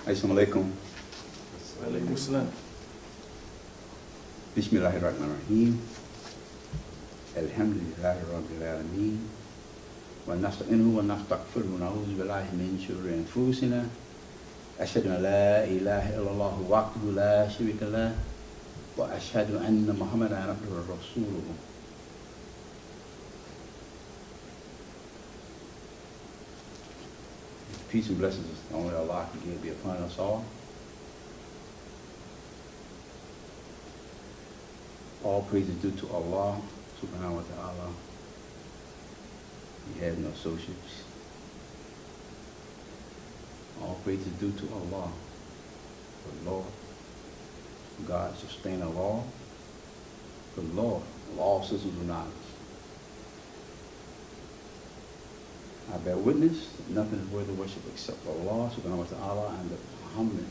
Assalamu alaikum. Alaikum salam. Bismillahirrahmanirrahim. Alhamdulillahi rabbil alameen. Wa nasta'inuhu wa nastaghfiruhu wa na'udhu billahi min shururi anfusina. Ashhadu an la ilaha illallah wahdahu la sharika lah wa ashhadu anna Muhammadan abduhu wa rasuluhu. Peace and blessings only Allah can give be upon us all. All praise is due to Allah subhanahu wa ta'ala. He has no associates. All praise is due to Allah, the Lord. God sustain the law, the Lord of all systems of knowledge. I bear witness that nothing is worthy of worship except Allah subhanahu wa ta'ala, and that Muhammad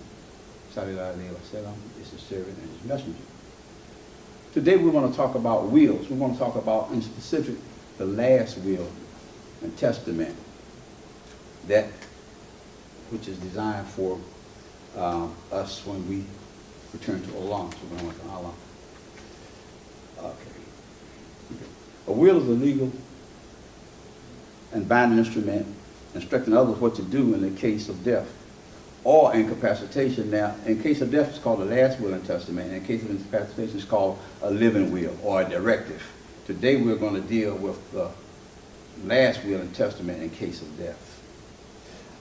sallallahu alayhi wa sallam is his servant and his messenger. Today we want to talk about wills. We want to talk about, in specific, the last will and testament, that which is designed for us when we return to Allah subhanahu wa ta'ala. Okay. A will is a legal and binding instrument instructing others what to do in the case of death or incapacitation. Now, in case of death, it's called the last will and testament. In case of incapacitation, it's called a living will or a directive. Today, we're going to deal with the last will and testament in case of death.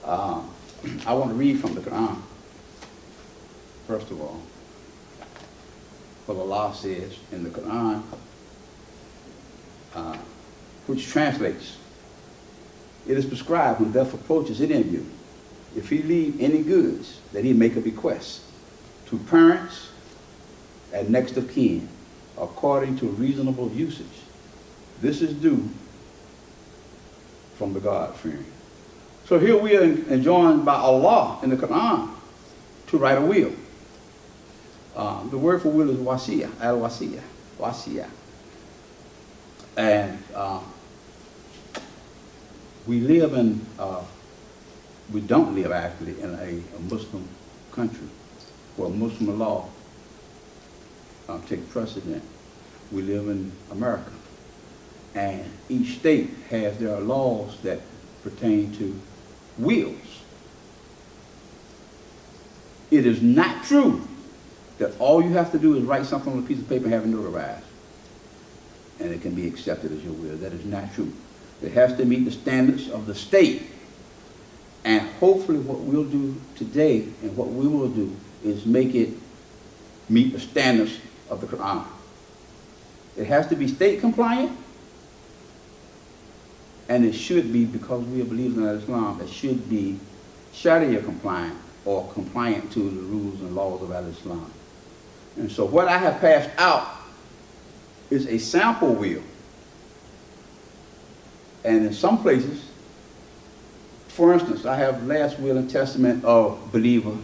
I want to read from the Quran, first of all. What Allah says in the Quran, which translates, "It is prescribed when death approaches any of you, if he leave any goods, that he make a bequest to parents and next of kin, according to reasonable usage. This is due from the God-fearing." So here we are enjoined by Allah in the Quran to write a will. The word for will is wasiya, al-wasiya, wasiya. And we live in, we don't live actually in a Muslim country where Muslim law takes precedent. We live in America, and each state has their laws that pertain to wills. It is not true that all you have to do is write something on a piece of paper and have it notarized, and it can be accepted as your will. That is not true. It has to meet the standards of the state. And hopefully what we'll do today and what we will do is make it meet the standards of the Quran. It has to be state compliant, and it should be, because we are believers in Islam, it should be Sharia compliant or compliant to the rules and laws of Islam. And so what I have passed out is a sample will. And in some places, for instance, I have last will and testament of believer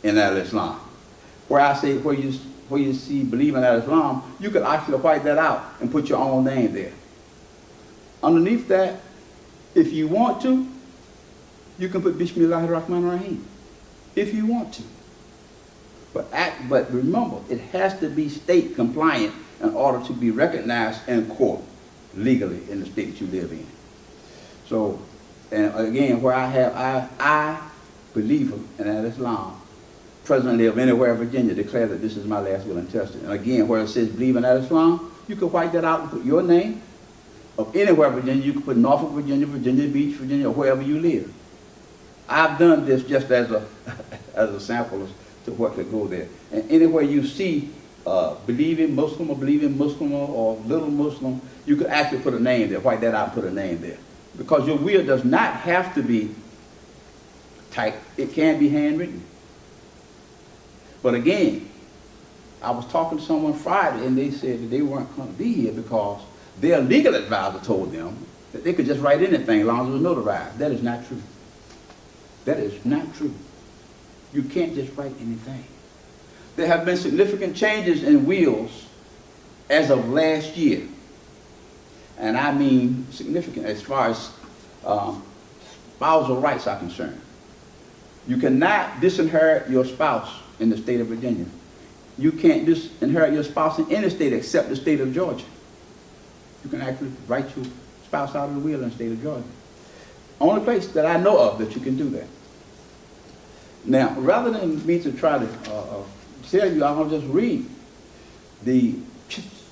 in Islam. Where I say, where you see believer in Islam, you could actually write that out and put your own name there. Underneath that, if you want to, you can put Bismillahirrahmanirrahim, if you want to. But remember, it has to be state compliant in order to be recognized in court legally in the state that you live in. So, and again, where I believer in Islam, presently of anywhere in Virginia, declare that this is my last will and testament. And again, where it says believe in Islam, you can write that out and put your name. Of anywhere in Virginia, you can put Norfolk, Virginia, Virginia Beach, Virginia, or wherever you live. I've done this just as a as a sample as to what could go there. And anywhere you see believing Muslim or little Muslim, you could actually put a name there, write that out and put a name there. Because your will does not have to be typed. It can be handwritten. But again, I was talking to someone Friday, and they said that they weren't going to be here because their legal advisor told them that they could just write anything as long as it was notarized. That is not true. That is not true. You can't just write anything. There have been significant changes in wills as of last year. And I mean significant as far as spousal rights are concerned. You cannot disinherit your spouse in the state of Virginia. You can't disinherit your spouse in any state except the state of Georgia. You can actually write your spouse out of the will in the state of Georgia. Only place that I know of that you can do that. Now, rather than me to try to tell you, I'll just read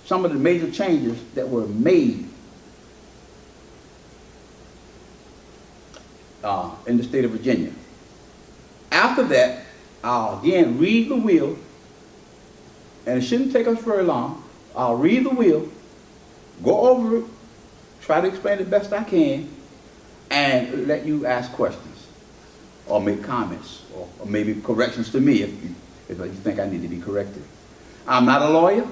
some of the major changes that were made in the state of Virginia. After that, I'll again read the will, and it shouldn't take us very long. I'll read the will, go over it, try to explain it best I can, and let you ask questions or make comments or maybe corrections to me if you think I need to be corrected. I'm not a lawyer,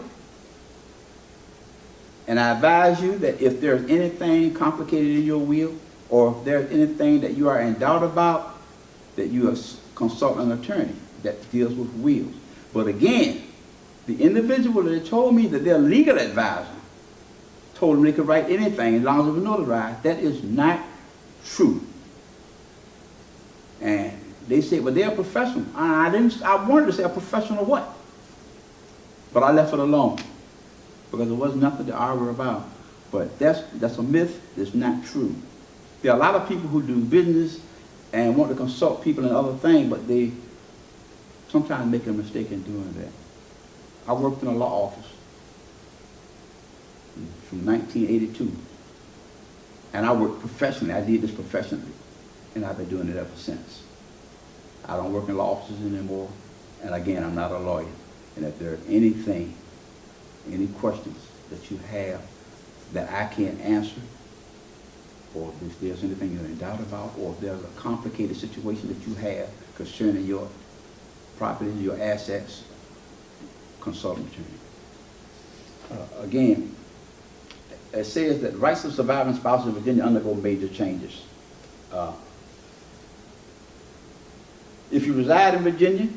and I advise you that if there's anything complicated in your will or if there's anything that you are in doubt about, that you consult an attorney that deals with wills. But again, the individual that told me that their legal advisor told them they could write anything as long as it was notarized, that is not true. And they said, well, they're a professional. I wanted to say a professional what? But I left it alone because there was nothing to argue about. But that's a myth. That's not true. There are a lot of people who do business and want to consult people and other things, but they sometimes make a mistake in doing that. I worked in a law office from 1982, and I worked professionally. I did this professionally, and I've been doing it ever since. I don't work in law offices anymore, and again, I'm not a lawyer. And if there's anything, any questions that you have that I can't answer, or if there's anything you're in doubt about, or if there's a complicated situation that you have concerning your property, your assets, consult an attorney. Again, it says that rights of surviving spouses in Virginia undergo major changes. If you reside in Virginia,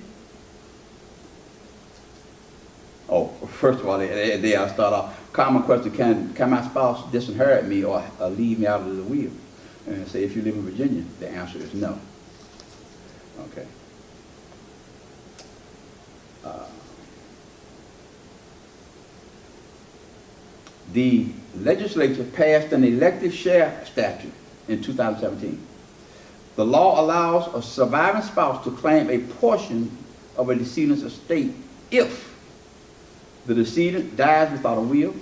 first of all, I'll start off. Common question, can my spouse disinherit me or leave me out of the will? And say, if you live in Virginia, the answer is no. Okay. The legislature passed an elective share statute in 2017. The law allows a surviving spouse to claim a portion of a decedent's estate if the decedent dies without a will,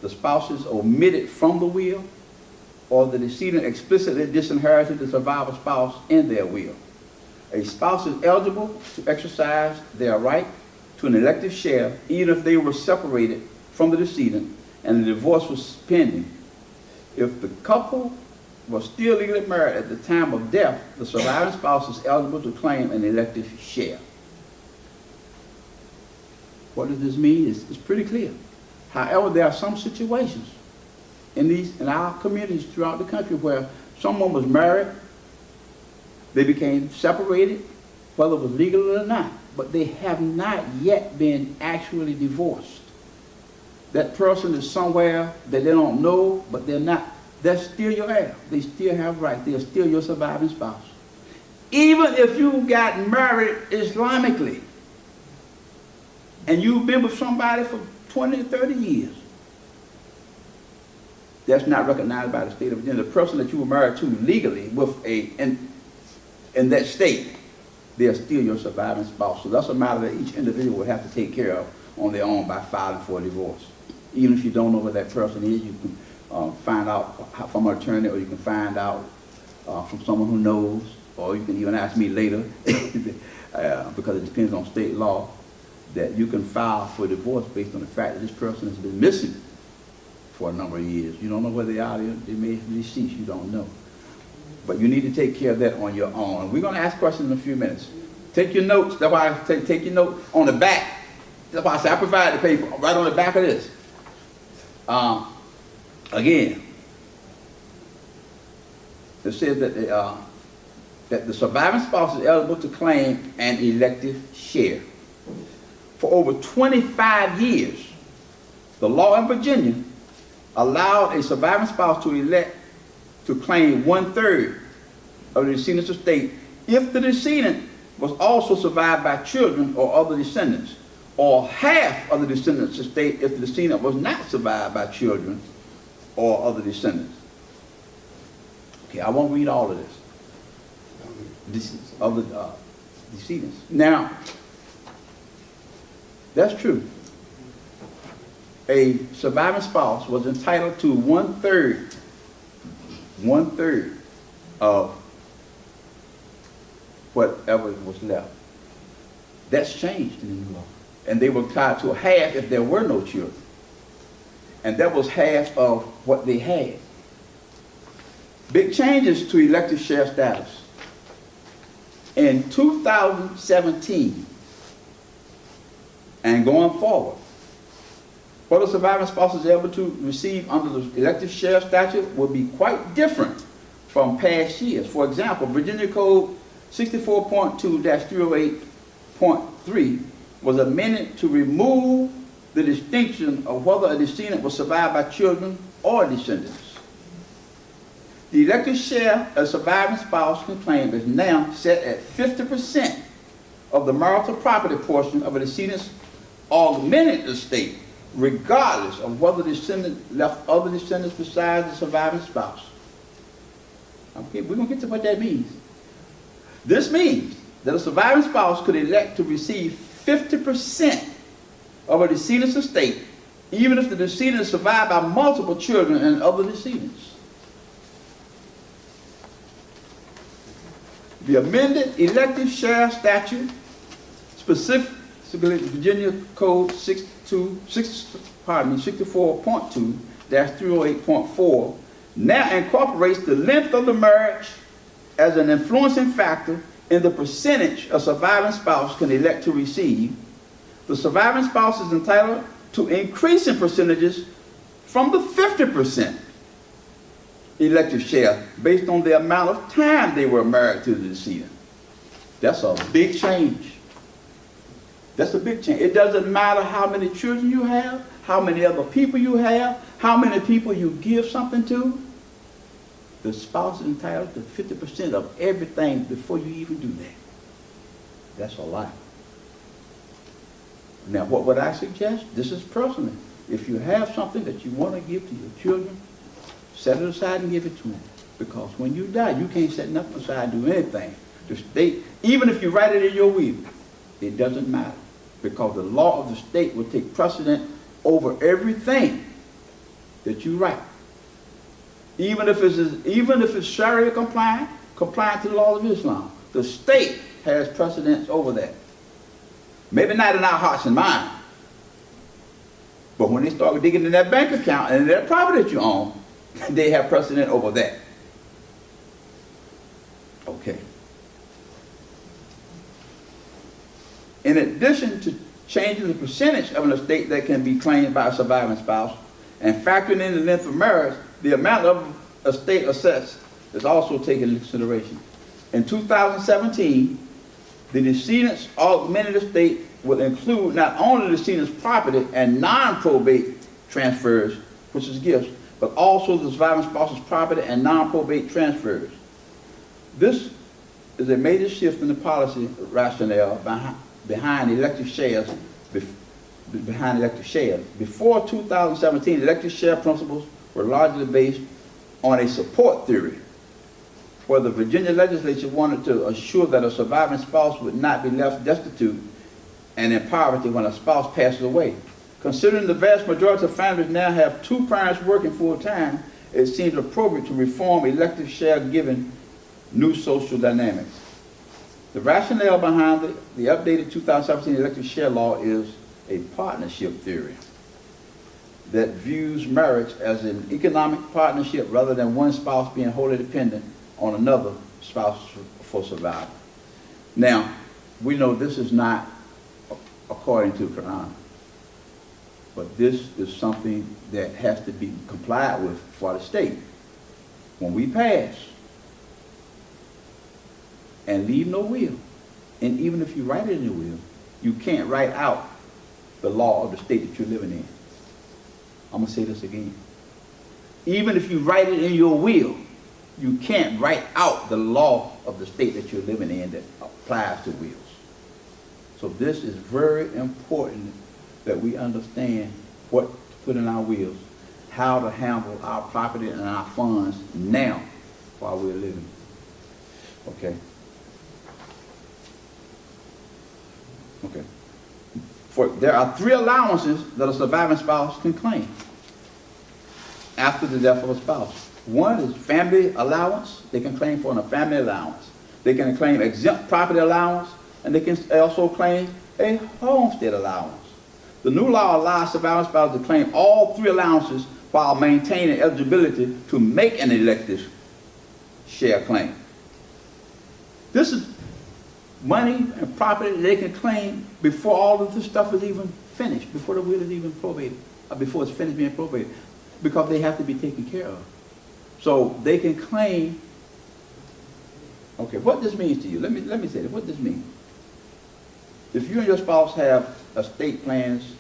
the spouse is omitted from the will, or the decedent explicitly disinherited the survivor spouse in their will. A spouse is eligible to exercise their right to an elective share even if they were separated from the decedent and the divorce was pending. If the couple was still legally married at the time of death, the surviving spouse is eligible to claim an elective share. What does this mean? It's pretty clear. However, there are some situations in our communities throughout the country where someone was married, they became separated, whether it was legal or not, but they have not yet been actually divorced. That person is somewhere that they don't know, but they're still your heir. They still have rights. They're still your surviving spouse. Even if you got married Islamically, and you've been with somebody for 20 or 30 years, that's not recognized by the state of Virginia. The person that you were married to legally in that state, they're still your surviving spouse. So that's a matter that each individual would have to take care of on their own by filing for a divorce. Even if you don't know where that person is, you can find out from an attorney, or you can find out from someone who knows, or you can even ask me later, because it depends on state law, that you can file for divorce based on the fact that this person has been missing for a number of years. You don't know where they are. They may be deceased. You don't know. But you need to take care of that on your own. We're going to ask questions in a few minutes. Take your notes. That's why I take your note on the back. That's why I say I provide the paper right on the back of this. Again, it says that the surviving spouse is eligible to claim an elective share. For over 25 years, the law in Virginia allowed a surviving spouse to elect to claim 1/3 of the decedent's estate if the decedent was also survived by children or other descendants, or half of the descendants' estate if the decedent was not survived by children or other descendants. Okay, I won't read all of this. Of the decedents. Now, that's true. A surviving spouse was entitled to one third of whatever was left. That's changed in the new law. And they were tied to a half if there were no children. And that was half of what they had. Big changes to elective share status. In 2017 and going forward, what a surviving spouse is able to receive under the elective share statute will be quite different from past years. For example, Virginia Code 64.2-308.3 was amended to remove the distinction of whether a descendant was survived by children or descendants. The elective share a surviving spouse can claim is now set at 50% of the marital property portion of a decedent's augmented estate, regardless of whether the descendant left other descendants besides the surviving spouse. Okay, we're going to get to what that means. This means that a surviving spouse could elect to receive 50% of a decedent's estate, even if the decedent is survived by multiple children and other decedents. The amended elective share statute, specifically Virginia Code 64.2-308.4, now incorporates the length of the marriage as an influencing factor in the percentage a surviving spouse can elect to receive. The surviving spouse is entitled to increasing percentages from the 50% elective share based on the amount of time they were married to the decedent. That's a big change. That's a big change. It doesn't matter how many children you have, how many other people you have, how many people you give something to. The spouse is entitled to 50% of everything before you even do that. That's a lot. Now, what would I suggest? This is personal. If you have something that you want to give to your children, set it aside and give it to them. Because when you die, you can't set nothing aside and do anything. The state, even if you write it in your will, it doesn't matter. Because the law of the state will take precedent over everything that you write. Even if it's Sharia compliant to the laws of Islam, the state has precedence over that. Maybe not in our hearts and minds, but when they start digging in that bank account and that property that you own, they have precedent over that. Okay. In addition to changing the percentage of an estate that can be claimed by a surviving spouse and factoring in the length of marriage, the amount of estate assessed is also taken into consideration. In 2017, the decedent's augmented estate will include not only the decedent's property and non-probate transfers, which is gifts, but also the surviving spouse's property and non-probate transfers. This is a major shift in the policy rationale behind elective shares. Before 2017, elective share principles were largely based on a support theory, where the Virginia legislature wanted to assure that a surviving spouse would not be left destitute and in poverty when a spouse passes away. Considering the vast majority of families now have two parents working full-time, it seems appropriate to reform elective share given new social dynamics. The rationale behind the updated 2017 elective share law is a partnership theory that views marriage as an economic partnership rather than one spouse being wholly dependent on another spouse for survival. Now, we know this is not according to the Quran, but this is something that has to be complied with for the state. When we pass and leave no will, and even if you write it in the will, you can't write out the law of the state that you're living in. I'm going to say this again. Even if you write it in your will, You can't write out the law of the state that you're living in that applies to wills. So this is very important that we understand what to put in our wills, how to handle our property and our funds now while we're living. Okay. Okay. There are 3 allowances that a surviving spouse can claim after the death of a spouse. One is family allowance. They can claim for a family allowance. They can claim exempt property allowance, and they can also claim a homestead allowance. The new law allows surviving spouses to claim all 3 allowances while maintaining eligibility to make an elective share claim. This is money and property they can claim before all of this stuff is even finished, before the will is even probated, or before it's finished being probated, because they have to be taken care of. So they can claim. Okay, what this means to you? Let me say this. What this means? If you and your spouse have estate plans,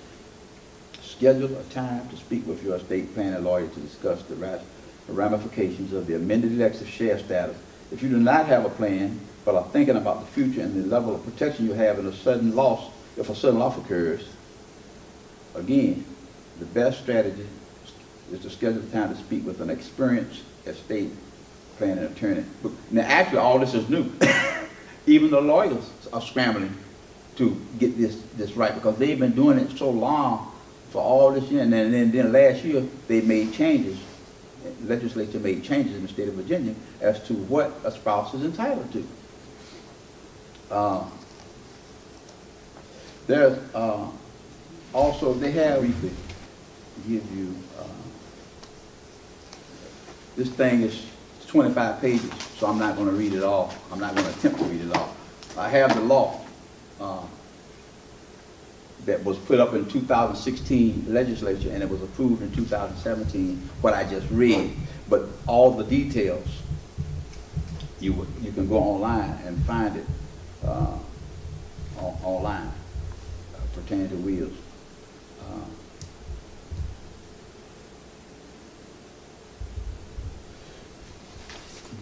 schedule a time to speak with your estate planning lawyer to discuss the ramifications of the amended elective share status. If you do not have a plan, but are thinking about the future and the level of protection you have in a sudden loss, if a sudden loss occurs, again, the best strategy is to schedule time to speak with an experienced estate planning attorney. Now, actually, all this is new. Even the lawyers are scrambling to get this right, because they've been doing it so long for all this year, and then last year they made changes. The legislature made changes in the state of Virginia as to what a spouse is entitled to. There's also, they have briefly give you, this thing is 25 pages, so I'm not going to read it all. I'm not going to attempt to read it all. I have the law that was put up in 2016 legislature, and it was approved in 2017, what I just read. But all the details, you can go online and find it online pertaining to wills.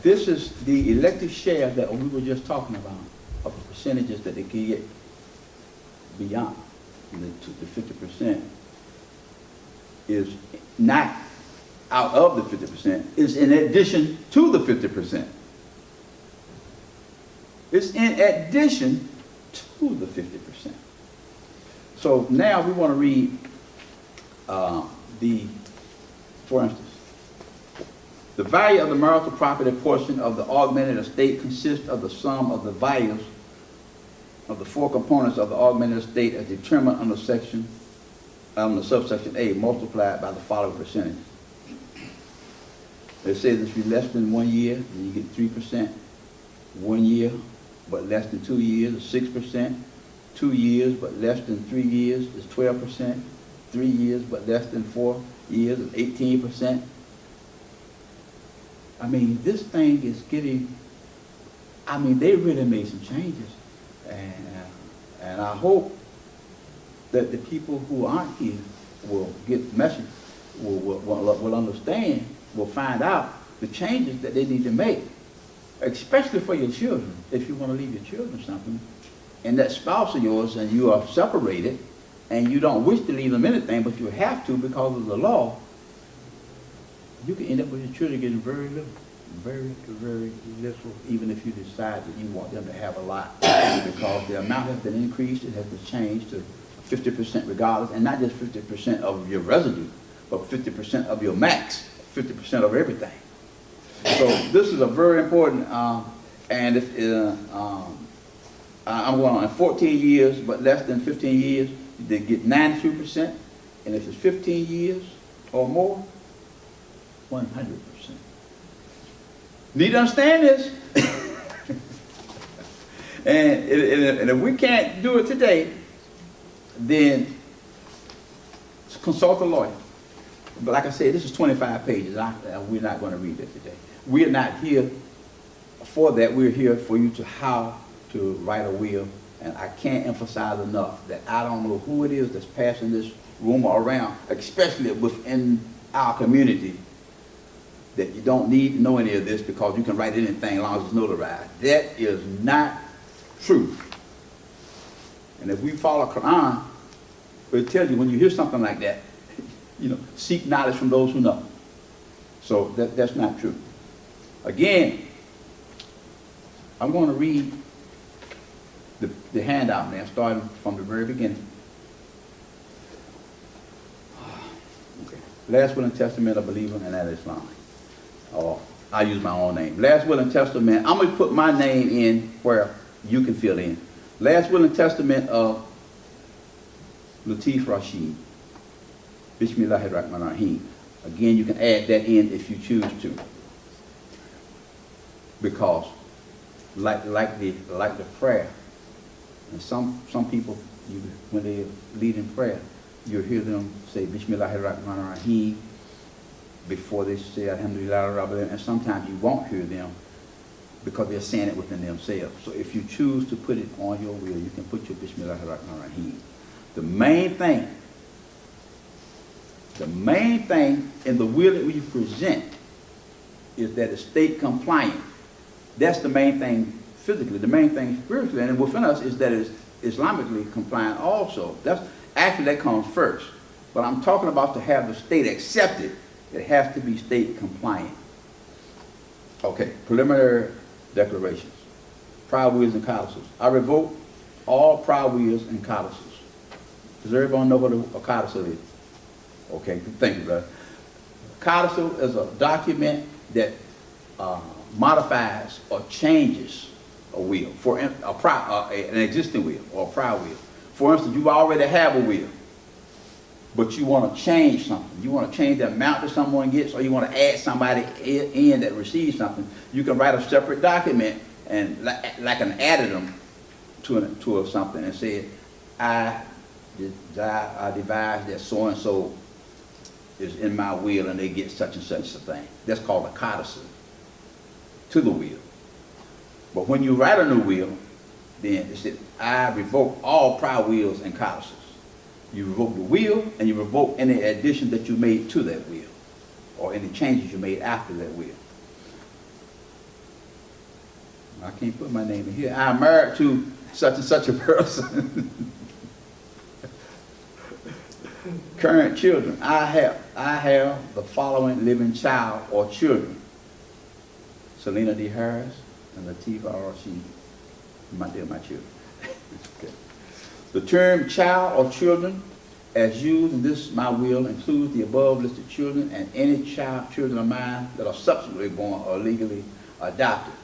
This is the elective share that we were just talking about, of the percentages that they can get beyond the 50%, is not out of the 50%, is in addition to the 50%. It's in addition to the 50%. So now we want to read for instance, the value of the marital property portion of the augmented estate consists of the sum of the values of the 4 components of the augmented estate as determined under subsection A, multiplied by the following percentage. It says if you're less than 1 year, then you get 3%. 1 year, but less than 2 years is 6%. 2 years, but less than 3 years is 12%. 3 years, but less than 4 years is 18%. I mean, this thing is getting, I mean, they really made some changes. And I hope that the people who aren't here will get the message, will understand, will find out the changes that they need to make, especially for your children. If you want to leave your children something, and that spouse of yours and you are separated, and you don't wish to leave them anything, but you have to because of the law, you can end up with your children getting very little. Very little, even if you decide that you want them to have a lot, because the amount has been increased, it has been changed to 50% regardless, and not just 50% of your residue, but 50% of your max, 50% of everything. So this is a very important, and if I'm going on 14 years, but less than 15 years, they get 92%, and if it's 15 years or more, 100%. Need to understand this. and if we can't do it today, then consult a lawyer. But like I said, this is 25 pages. We're not going to read it today. We're not here for that. We're here for you to how to write a will. And I can't emphasize enough that I don't know who it is that's passing this rumor around, especially within our community, that you don't need to know any of this because you can write anything as long as it's notarized. That is not true. And if we follow Quran, it tells you when you hear something like that, seek knowledge from those who know. So that's not true. Again, I'm going to read the handout now, starting from the very beginning. Okay. Last will and testament of believer and Islam. I use my own name. Last will and testament, I'm going to put my name in where you can fill in. Last will and testament of Latif Rashid. Bismillahirrahmanirrahim. Again, you can add that in if you choose to. Because like the prayer, and some people, when they lead in prayer, you'll hear them say Bismillahirrahmanirrahim before they say Alhamdulillah Rabbil Alamin, and sometimes you won't hear them because they're saying it within themselves. So if you choose to put it on your will, you can put your Bismillahirrahmanirrahim. The main thing in the will that we present is that it's state compliant. That's the main thing physically. The main thing spiritually, and within us is that it's Islamically compliant also. That comes first. But I'm talking about to have the state accepted. It has to be state compliant. Okay, preliminary declarations. Prior wills and codicils. I revoke all prior wills and codicils. Does everyone know what a codicil is? Okay, thank you, brother. Codicil is a document that modifies or changes a will, for an existing will or a prior will. For instance, you already have a will, but you want to change something. You want to change the amount that someone gets, or you want to add somebody in that receives something. You can write a separate document and like an addendum to something and say, I devised that so and so is in my will and they get such and such a thing. That's called a codicil to the will. But when you write a new will, then it says, I revoke all prior wills and codicils. You revoke the will and you revoke any addition that you made to that will or any changes you made after that will. I can't put my name in here. I'm married to such and such a person. Current children. I have the following living child or children. Selena D. Harris and Latifah R. Rashid. They're my children. Okay. The term child or children as used in this my will includes the above listed children and any children of mine that are subsequently born or legally adopted.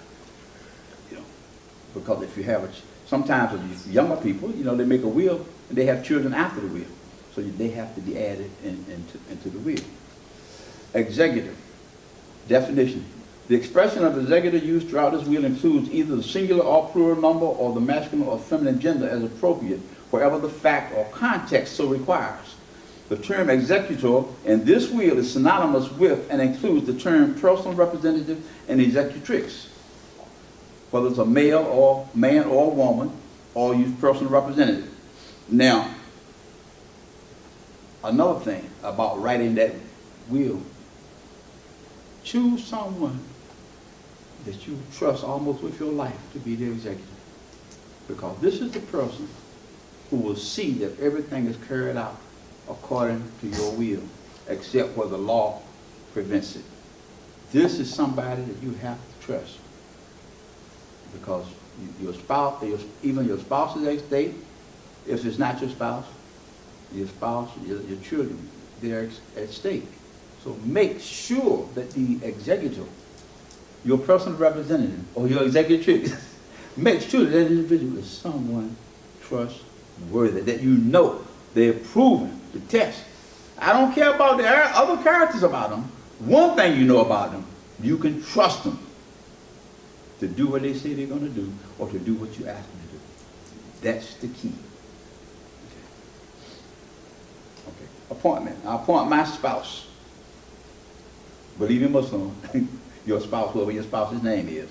Because if you have sometimes with younger people, they make a will and they have children after the will. So they have to be added into the will. Executive. Definition. The expression of executive used throughout this will includes either the singular or plural number or the masculine or feminine gender as appropriate, wherever the fact or context so requires. The term executor in this will is synonymous with and includes the term personal representative and executrix. Whether it's a male or man or woman, or use personal representative. Now, another thing about writing that will, choose someone that you trust almost with your life to be the executive. Because this is the person who will see that everything is carried out according to your will, except where the law prevents it. This is somebody that you have to trust. Because your spouse, even your spouse's estate, if it's not your spouse, your children, they're at stake. So make sure that the executor, your personal representative or your executrix, make sure that individual is someone trustworthy, that they're proven the test. I don't care about the other characters about them. One thing you know about them, you can trust them to do what they say they're going to do or to do what you ask them to do. That's the key. Okay. Appointment. I appoint my spouse. Believing Muslim, your spouse, whoever your spouse's name is.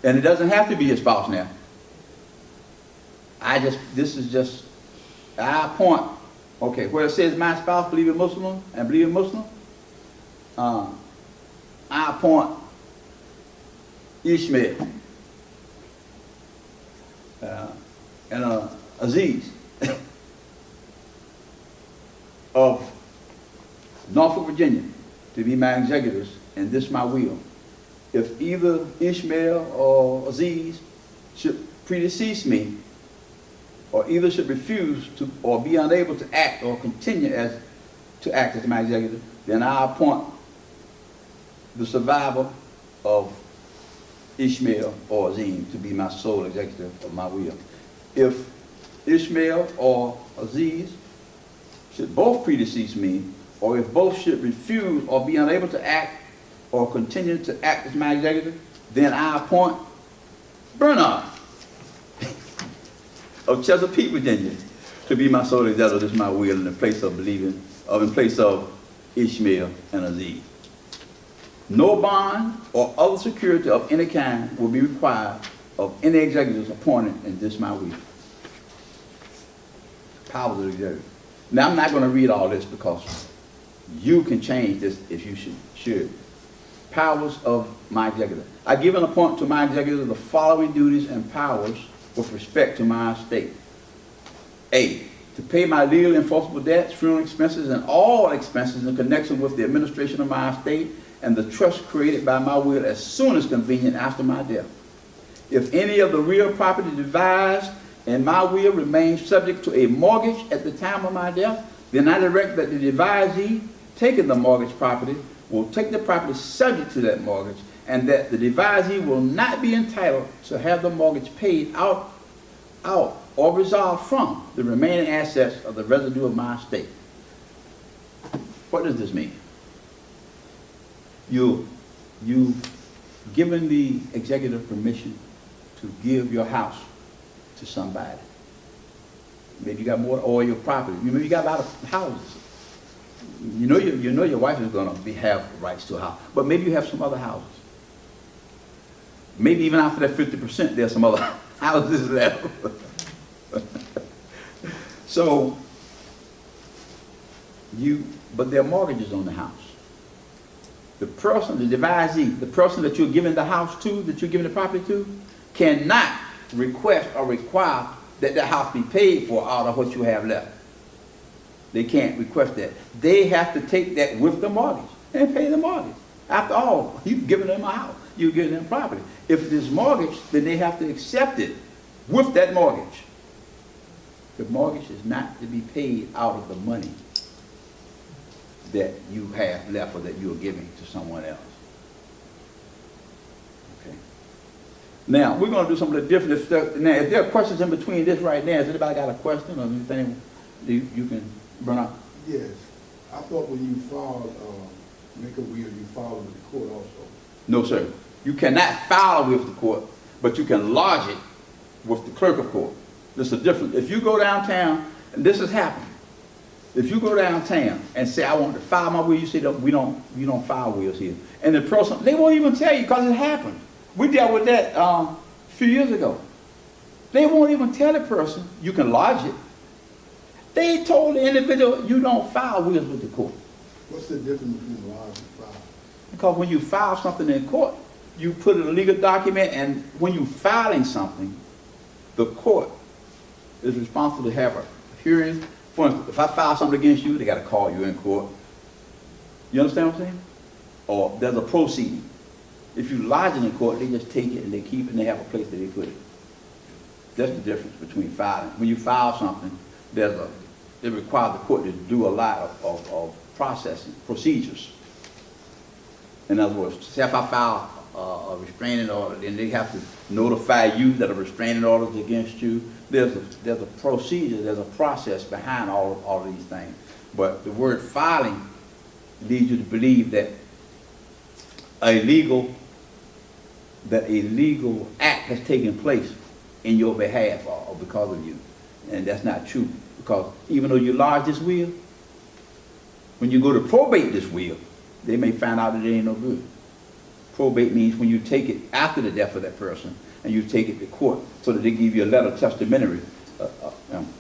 And it doesn't have to be your spouse now. I appoint, okay, where it says my spouse, believing Muslim, and believing Muslim, I appoint Ishmael and Aziz of Norfolk, Virginia, to be my executors, and this my will. If either Ishmael or Aziz should predecease me, or either should refuse to, or be unable to act or continue to act as my executor, then I appoint the survivor of Ishmael or Aziz to be my sole executor of my will. If Ishmael or Aziz should both predecease me, or if both should refuse or be unable to act or continue to act as my executor, then I appoint Bernard of Chesapeake, Virginia, to be my sole executor. This is my will in the place of in place of Ishmael and Aziz. No bond or other security of any kind will be required of any executors appointed in this my will. Powers of the executive. Now I'm not going to read all this because you can change this if you should. Powers of my executive. I give and appoint to my executive the following duties and powers with respect to my estate. A, to pay my legal enforceable debts, funeral expenses, and all expenses in connection with the administration of my estate and the trust created by my will as soon as convenient after my death. If any of the real property devised in my will remains subject to a mortgage at the time of my death, then I direct that the devisee taking the mortgage property will take the property subject to that mortgage, and that the devisee will not be entitled to have the mortgage paid out or resolved from the remaining assets of the residue of my estate. What does this mean? You've given the executive permission to give your house to somebody. Maybe you got more or your property. Maybe you got a lot of houses. You know your wife is going to have rights to a house, but maybe you have some other houses. Maybe even after that 50%, there's some other houses left. So but there are mortgages on the house. The person, the devisee, the person that you're giving the house to, that you're giving the property to, cannot request or require that the house be paid for out of what you have left. They can't request that. They have to take that with the mortgage and pay the mortgage. After all, you've given them a house. You've given them property. If it is mortgage, then they have to accept it with that mortgage. The mortgage is not to be paid out of the money that you have left or that you are giving to someone else. Okay. Now, we're going to do something different. Now, if there are questions in between this right now, has anybody got a question or anything you can bring up? Yes. I thought when you filed, make a will, you filed with the court also. No, sir. You cannot file with the court, but you can lodge it with the clerk of court. There's a difference. If you go downtown, and this has happened, if you go downtown and say, I want to file my will, you say, we don't file wills here. And the person, they won't even tell you because it happened. We dealt with that a few years ago. They won't even tell the person, you can lodge it. They told the individual, you don't file wills with the court. What's the difference between lodge and file? Because when you file something in court, you put in a legal document, and when you're filing something, the court is responsible to have a hearing. For instance, if I file something against you, they got to call you in court. You understand what I'm saying? Or there's a proceeding. If you lodge it in court, they just take it and they keep it and they have a place that they put it. That's the difference between filing. When you file something, it requires the court to do a lot of processing, procedures. In other words, say if I file a restraining order, then they have to notify you that a restraining order is against you. There's a procedure, there's a process behind all of these things. But the word filing leads you to believe that a legal act has taken place in your behalf or because of you. And that's not true. Because even though you lodge this will, when you go to probate this will, they may find out that it ain't no good. Probate means when you take it after the death of that person and you take it to court so that they give you a letter testamentary.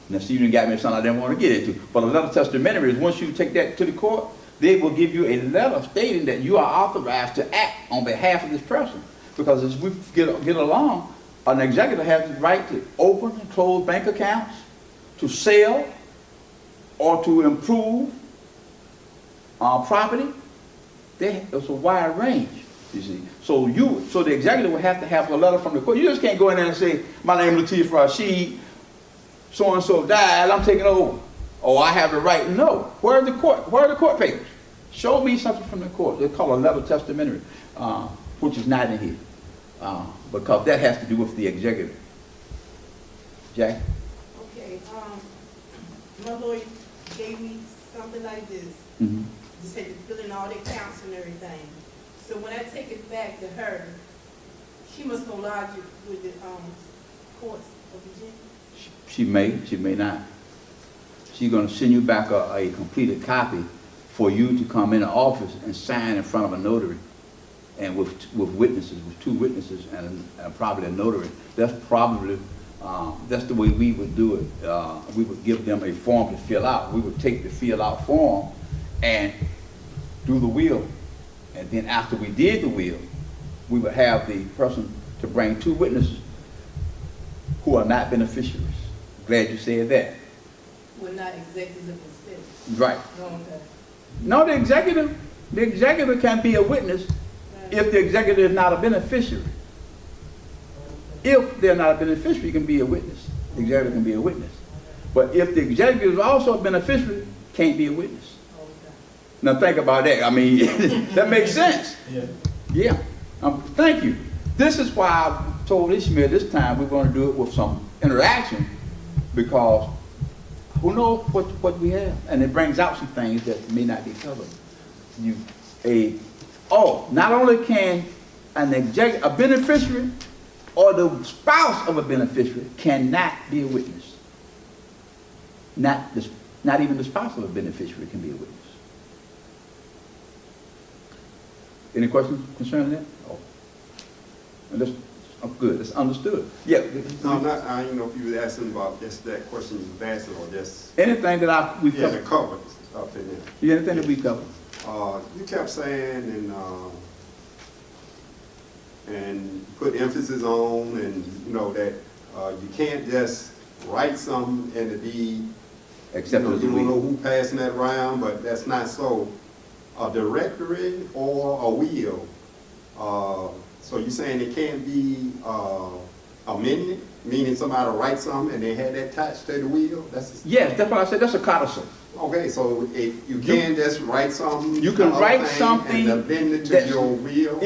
Now, see, you done got me something I didn't want to get into, but a letter testamentary is once you take that to the court, they will give you a letter stating that you are authorized to act on behalf of this person. Because as we get along, an executive has the right to open and close bank accounts, to sell, or to improve property. It's a wide range, you see. So the executive will have to have a letter from the court. You just can't go in there and say, my name is Latif Rashid, so-and-so died, I'm taking over. Oh, I have the right. No. Where are the court papers? Show me something from the court. They call a letter testamentary, which is not in here. Because that has to do with the executive. Jack? Okay, my lawyer gave me something like this. Mm-hmm. Just had to fill in all the accounts and everything. So when I take it back to her, she must go lodge it with the courts of Virginia. She may not. She's going to send you back a completed copy for you to come in the office and sign in front of a notary, and with witnesses, with 2 witnesses and probably a notary. That's probably that's the way we would do it. We would give them a form to fill out. We would take the fill out form and do the will, and then after we did the will, we would have the person to bring 2 witnesses who are not beneficiaries. Glad you said that. We're not executives of the state. Right. Oh, okay. No, the executive can be a witness if the executive is not a beneficiary. If they're not a beneficiary, you can be a witness. The executive can be a witness. But if the executive is also a beneficiary, can't be a witness. Okay. Now think about that. I mean, that makes sense. Yeah. Yeah. Thank you. This is why I told Ishmael this time we're going to do it with some interaction, because who knows what we have, and it brings out some things that may not be covered. Not only can a beneficiary or the spouse of a beneficiary cannot be a witness. Not even the spouse of a beneficiary can be a witness. Any questions concerning that? Oh, and that's good. That's understood. Yeah. No, I don't know if you were asking about just that question you was asking, or just Anything that we've the covered. cover up in there. Yeah, anything that we covered. You kept saying and put emphasis on, and you know that you can't just write something in the deed. Except you as a don't know will. who passing that around, but that's not so. A directory or a will. So you're saying it can't be amended, meaning somebody writes something and they had that attached to the will? Yes, that's what I said. That's a codicil. Okay, so if you can just write something. You can write something and amend it to that's- your will.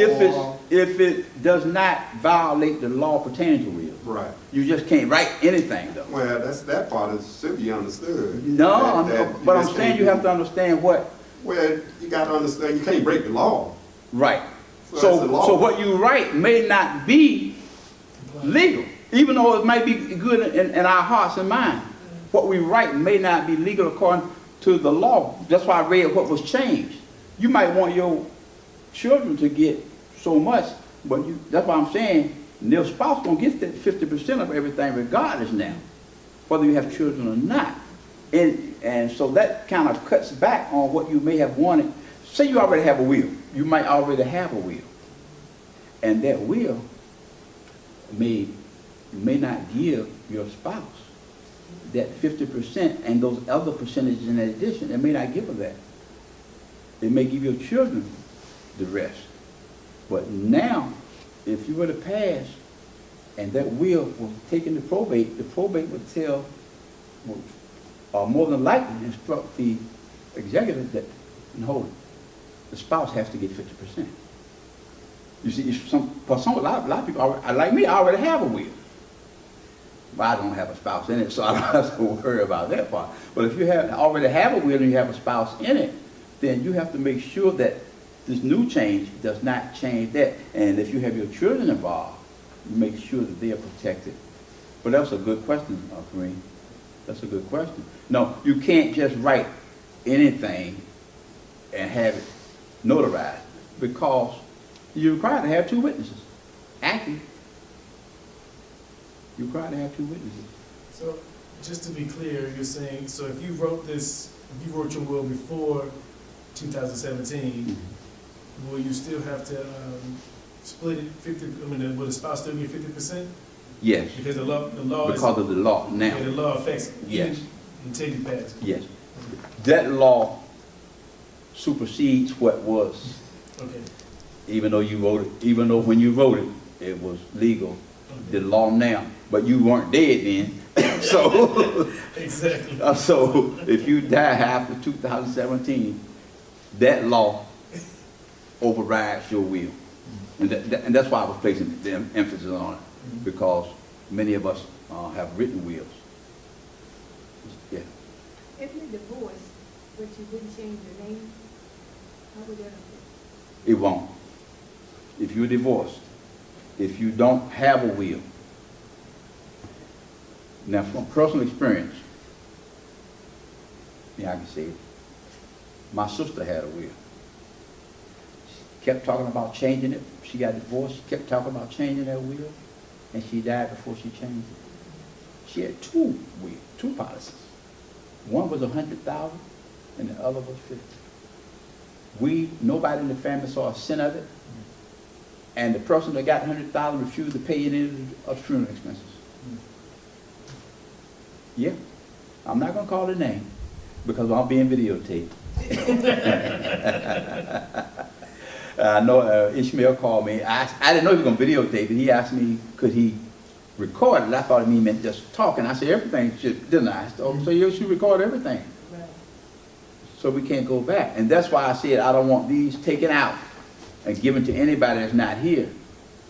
If it does not violate the law pertaining to will. Right. You just can't write anything though. Well, that part should be understood. No, That but I'm just saying can't you be- have to understand what. Well, you got to understand you can't break the law. Right. So that's the law. So what you write may not be legal, even though it might be good in our hearts and minds. What we write may not be legal according to the law. That's why I read what was changed. You might want your children to get so much, but that's why I'm saying their spouse gonna get that 50% of everything regardless now, whether you have children or not. And so that kind of cuts back on what you may have wanted. Say you already have a will. You might already have a will. And that will may not give your spouse that 50% and those other percentages in addition. It may not give her that. It may give your children the rest. But now, if you were to pass and that will was taken to probate, the probate would tell, more than likely instruct the executive that, no, the spouse has to get 50%. You see, a lot of people, like me, I already have a will. But I don't have a spouse in it, so I don't have to worry about that part. But if you already have a will and you have a spouse in it, then you have to make sure that this new change does not change that. And if you have your children involved, you make sure that they are protected. But that's a good question, Kareem. That's a good question. No, you can't just write anything and have it notarized, because you're required to have 2 witnesses. Actually, you're required to have 2 witnesses. So, just to be clear, you're saying, so if you wrote your will before 2017, will you still have to split it 50, I mean, will the spouse still get 50%? Yes, Because the law is, because of the law yeah, now. the law affects Yes. even until you pass. Yes. That law supersedes what was, Okay. even though you voted, even though when you voted, it was legal, the law now, but you weren't dead then. So, Exactly. so if you die after 2017, that law overrides your will. And that's why I was placing the emphasis on it, because many of us have written wills. Yeah. If you divorce, but you didn't change your name, how would that affect? It won't. If you're divorced, if you don't have a will. Now, from personal experience, yeah, I can say it. My sister had a will. She kept talking about changing it. She got divorced. She kept talking about changing that will, and she died before she changed it. She had two wills, two policies. One was $100,000, and the other was $50,000. Nobody in the family saw a cent of it, and the person that got $100,000 refused to pay any of the funeral expenses. Yeah, I'm not gonna call the name because I'm being videotaped. I know Ishmael called me. I didn't know he was gonna videotape it. He asked me, could he record it? I thought it meant just talking. I said, everything should, didn't I? So you should record everything. Right. So we can't go back. And that's why I said I don't want these taken out and given to anybody that's not here.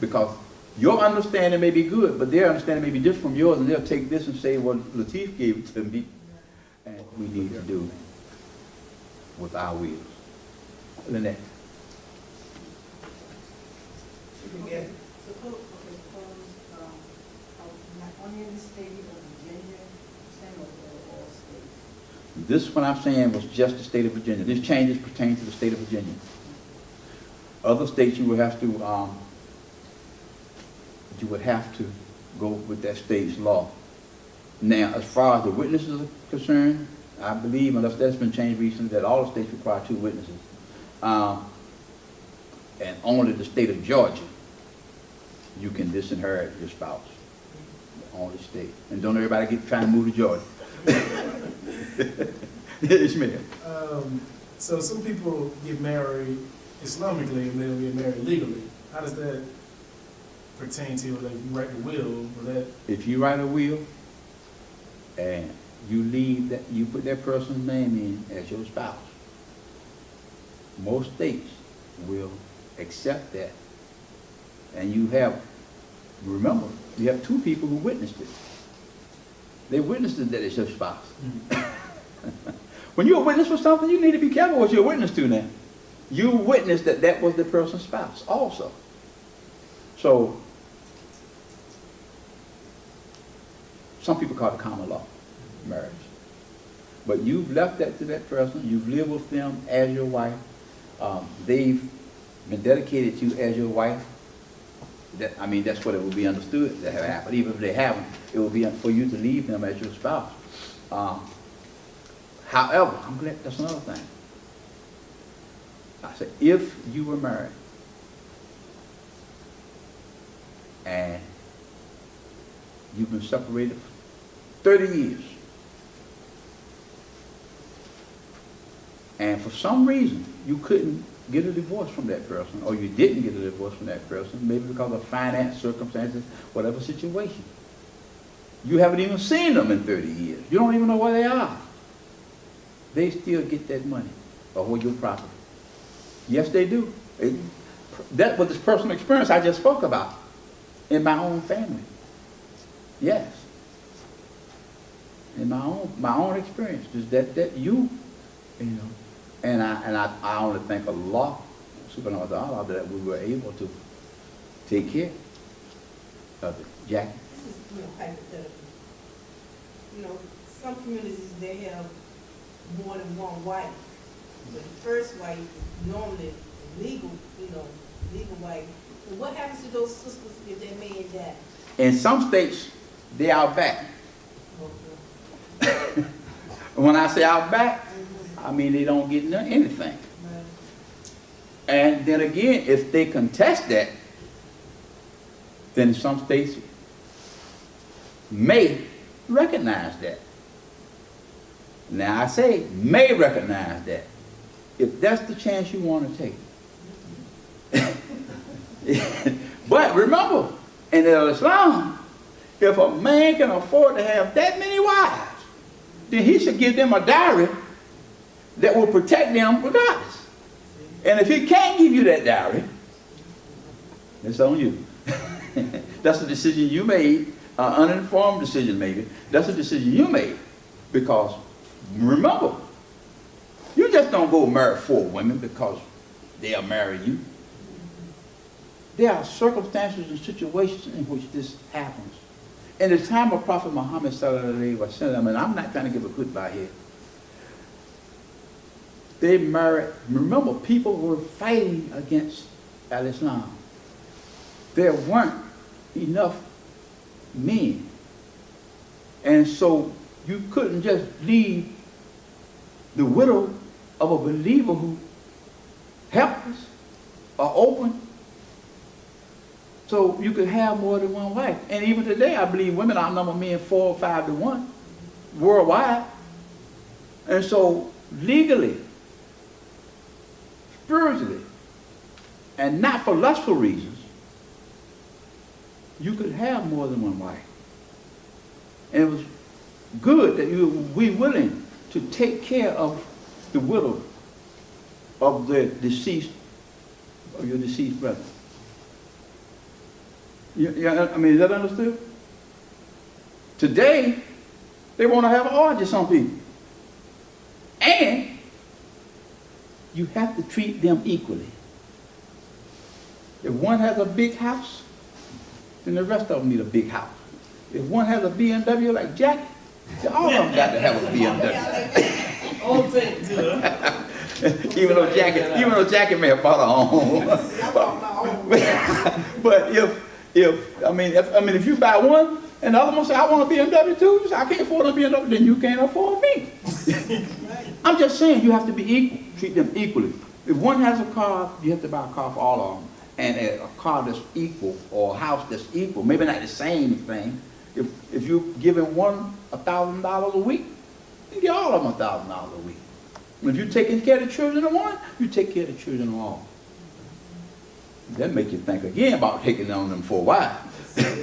Because your understanding may be good, but their understanding may be different from yours, and they'll take this and say, well, Lateef gave it to me. And we need to do with our wills. Lynette. Okay, suppose, only in the state of Virginia, same or all states? This one I'm saying was just the state of Virginia. This changes pertain to the state of Virginia. Other states you would have to go with that state's law. Now, as far as the witnesses are concerned, I believe, unless that's been changed recently, that all the states require 2 witnesses. And only the state of Georgia, you can disinherit your spouse. The only state. And don't everybody get trying to move to Georgia. Ishmael. So some people get married Islamically and then get married legally. How does that pertain to, like, you write the will, or that? If you write a will and you leave that, you put that person's name in as your spouse, most states will accept that. And you have, remember, you have 2 people who witnessed it. They witnessed it that it's your spouse. When you're a witness for something, you need to be careful what you're a witness to now. You witnessed that that was the person's spouse also. So, some people call it common law marriage. But you've left that to that person. You've lived with them as your wife. They've been dedicated to you as your wife. That's what it would be understood that have happened. Even if they haven't, it would be for you to leave them as your spouse. However, I'm glad that's another thing. I said, if you were married and you've been separated for 30 years, and for some reason you couldn't get a divorce from that person, or you didn't get a divorce from that person, maybe because of finance, circumstances, whatever situation. You haven't even seen them in 30 years. You don't even know where they are. They still get that money or your property. Yes, they do. That was this personal experience I just spoke about in my own family. Yes. In my own experience, is that you know, and I only thank Allah, subhanahu wa ta'ala, that we were able to take care of it. Jackie? This is real hypothetical. You know, some communities, they have more than one wife. But the first wife is normally a legal wife. And what happens to those sisters if their man dies? In some states, they out back. When I say out back, I mean they don't get anything. And then again, if they contest that, then some states may recognize that. Now I say may recognize that. If that's the chance you want to take. But remember, in Islam, if a man can afford to have that many wives, then he should give them a dowry that will protect them regardless. And if he can't give you that dowry, it's on you. That's a decision you made, an uninformed decision maybe. That's a decision you made. Because remember, you just don't go marry 4 women because they'll marry you. There are circumstances and situations in which this happens. In the time of Prophet Muhammad sallallahu alaihi wasallam, and I'm not trying to give a goodbye here, they married, remember, people were fighting against al-Islam. There weren't enough men. And so you couldn't just leave the widow of a believer who helpless or open, so you could have more than one wife. And even today, I believe women outnumber men 4 or 5 to 1 worldwide. And so legally, spiritually, and not for lustful reasons, you could have more than one wife. And it was good that you would be willing to take care of the widow of the deceased, of your deceased brother. I mean, is that understood? Today, they want to have an orgy, some people. And you have to treat them equally. If one has a big house, then the rest of them need a big house. If one has a BMW like Jackie, then all of them got to have a BMW. All things, you know. even though Jackie may have bought her own. But if you buy one and the other one say, I want a BMW too, you say, I can't afford a BMW, then you can't afford me. I'm just saying you have to be equal, treat them equally. If one has a car, you have to buy a car for all of them. And a car that's equal, or a house that's equal, maybe not the same thing. If you're giving one $1,000 a week, you get all of them $1,000 a week. And if you're taking care of the children of one, you take care of the children of all. That make you think again about taking on them 4 wives. That's what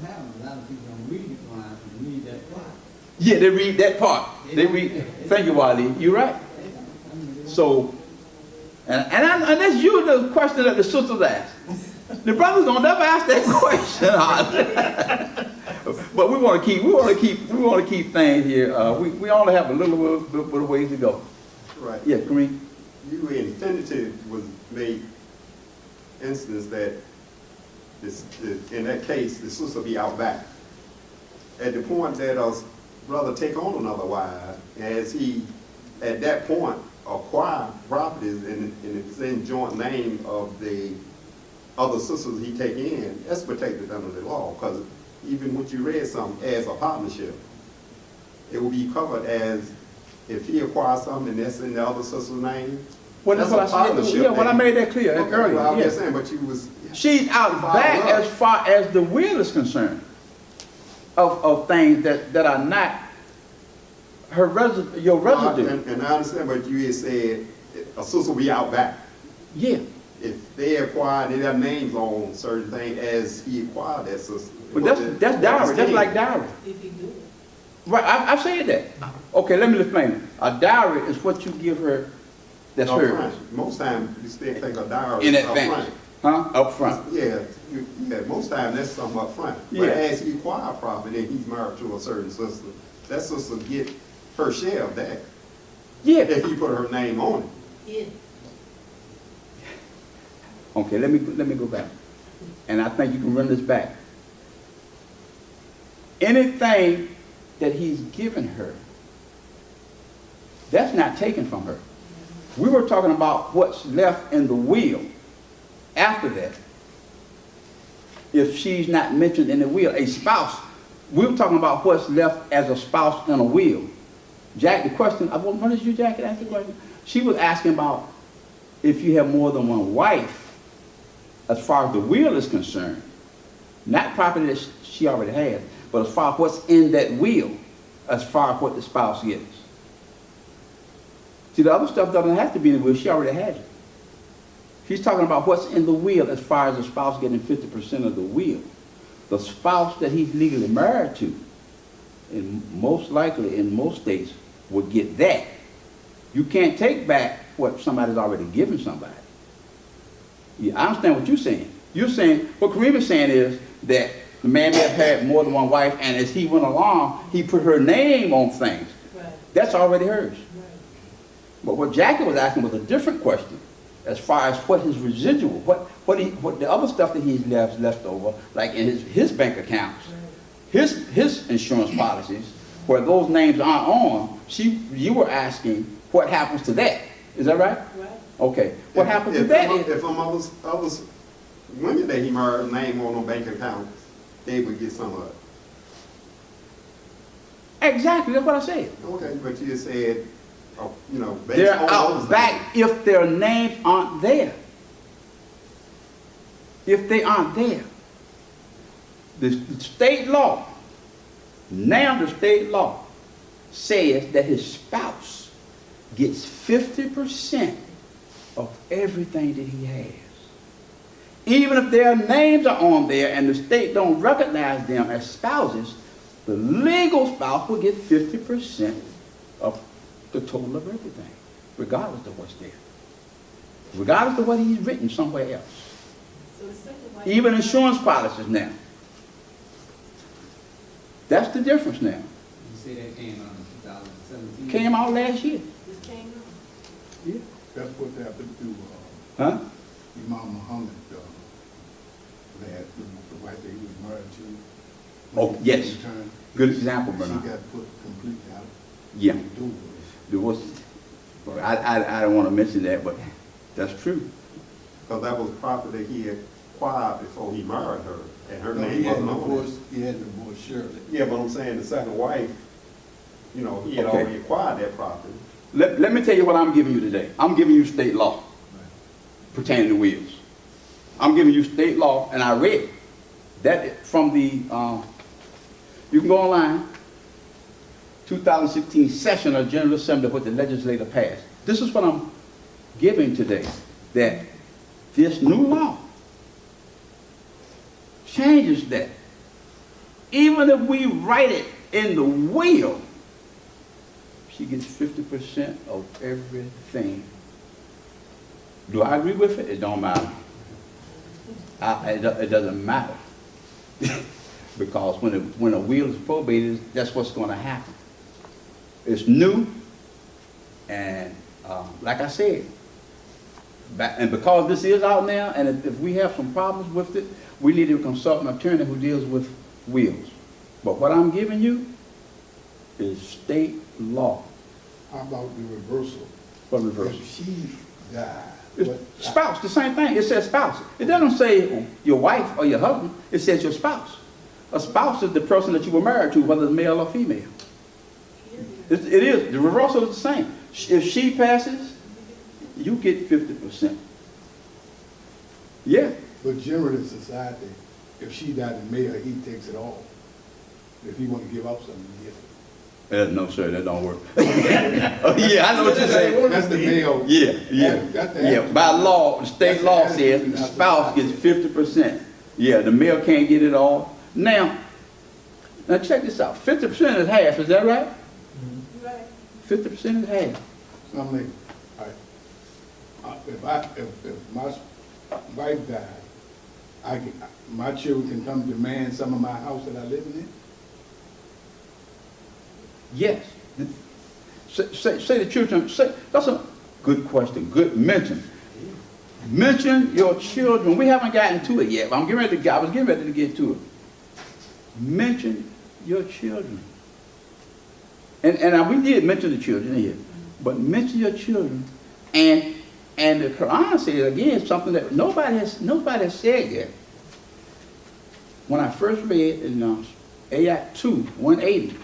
happens. A lot of people don't read it wise and read that part. Yeah, they read that part. They read. Thank you, Wally. You're right. So, and that's usually the question that the sisters ask. The brothers don't never ask that question. But we want to keep things here. We only have a little bit of ways to go. Right. Yeah, Kareem. You infinitive was made instance that in that case, the sister be out back. At the point that a brother take on another wife, as he, at that point, acquire properties and it's in joint name of the other sisters he take in, that's protected under the law, because even what you read something as a partnership, it will be covered as if he acquires something and that's in the other sister's name. Well, that's what I said. Yeah, well, I made that clear earlier. Well, I was Yeah. just saying, but you was... She's out back as far as the will is concerned of things that are not her your residue. And I understand, but you had said a sister will be out back. Yeah. If they acquire, they have names on certain things as he acquired that sister. But that's dowry. That's like dowry. If you do it. Right, I've said that. Okay, let me explain it. A dowry is what you give her that's Up hers. front. Most times you still think a dowry In is up advance. front. Huh? Up front. Yeah, most times that's something up front. Yeah. But as he acquire property and he's married to a certain sister, that sister get her share of that. Yeah. If he put her name on it. Yeah. Okay, let me go back. And I think you can run this back. Anything that he's given her, that's not taken from her. We were talking about what's left in the will after that. If she's not mentioned in the will, a spouse, we were talking about what's left as a spouse in a will. Jack, the question, what is you, Jack, ask the question? She was asking about if you have more than one wife, as far as the will is concerned, not property that she already has, but as far as what's in that will, as far as what the spouse gets. See, the other stuff doesn't have to be in the will, she already has it. She's talking about what's in the will as far as the spouse getting 50% of the will. The spouse that he's legally married to, and most likely in most states, would get that. You can't take back what somebody's already given somebody. Yeah, I understand what you're saying. You're saying, what Kareem is saying is that the man may have had more than one wife, and as he went along, he put her name on things. Right, That's already hers. right. But what Jackie was asking was a different question, as far as what his residual, what the other stuff that he left over, like in his bank accounts, his insurance policies, where those names aren't on. You were asking what happens to that. Is that right? Right. Okay. What happens to that is, If some others women that he married name on no bank account, they would get some of it. exactly, that's what I said. Okay, but you just said, you know, based They're on out those back if their names aren't there. If they aren't there. The state law, now the state law says that his spouse gets 50% of everything that he has. Even if their names are on there and the state don't recognize them as spouses, the legal spouse will get 50% of the total of everything, regardless of what's there. Regardless of what he's written somewhere else. So the second wife. Even insurance policies now. That's the difference now. You say that came out in 2017? Came out last year. This came out. Yeah. That's what happened to, Huh? Imam Muhammad, the wife that he was married to. Oh, When he yes. returned, Good example, she Bernard. got put completely out. Yeah. of the door. Divorce. I don't want to mention that, but that's true. because that was property he acquired before he married her, and her No, name he had wasn't on it. divorced, he had divorced Shirley. Yeah, but I'm saying the second wife, you know, he had Okay. already acquired that property. Let me tell you what I'm giving you today. I'm giving you state law pertaining to wills. I'm giving you state law, and I read it. That from the, you can go online, 2016 session of General Assembly, what the legislature passed. This is what I'm giving today, that this new law changes that. Even if we write it in the will, she gets 50% of everything. Do I agree with it? It don't matter. It doesn't matter. Because when a will is probated, that's what's going to happen. It's new, and like I said, and because this is out now, and if we have some problems with it, we need to consult an attorney who deals with wills. But what I'm giving you is state law. How about the reversal? What reversal? If she died, It's what, spouse, the same thing. It says spouse. It doesn't say your wife or your husband. It says your spouse. A spouse is the person that you were married to, whether it's male or female. It is. The reversal is the same. If she passes, you get 50%. Yeah. but generally in society, if she died in male, he takes it all. If he want to give up something, he gets it. No, sir, that don't work. Oh, yeah, I know what you're saying. That's the male. Yeah. That's the Yeah, by law, the state law says the spouse gets 50%. Yeah, the male can't get it all. Now check this out. 50% is half, is that right? Right. 50% is half. So I'm like, all right, if my wife died, my children can come demand some of my house that I live in? Yes. Say the children, that's a good question, good mention. Mention your children. We haven't gotten to it yet, but I was getting ready to get to it. Mention your children. And we did mention the children here, but mention your children. And the Quran says, again, something that nobody has said yet. When I first read in Ayat 2, 180,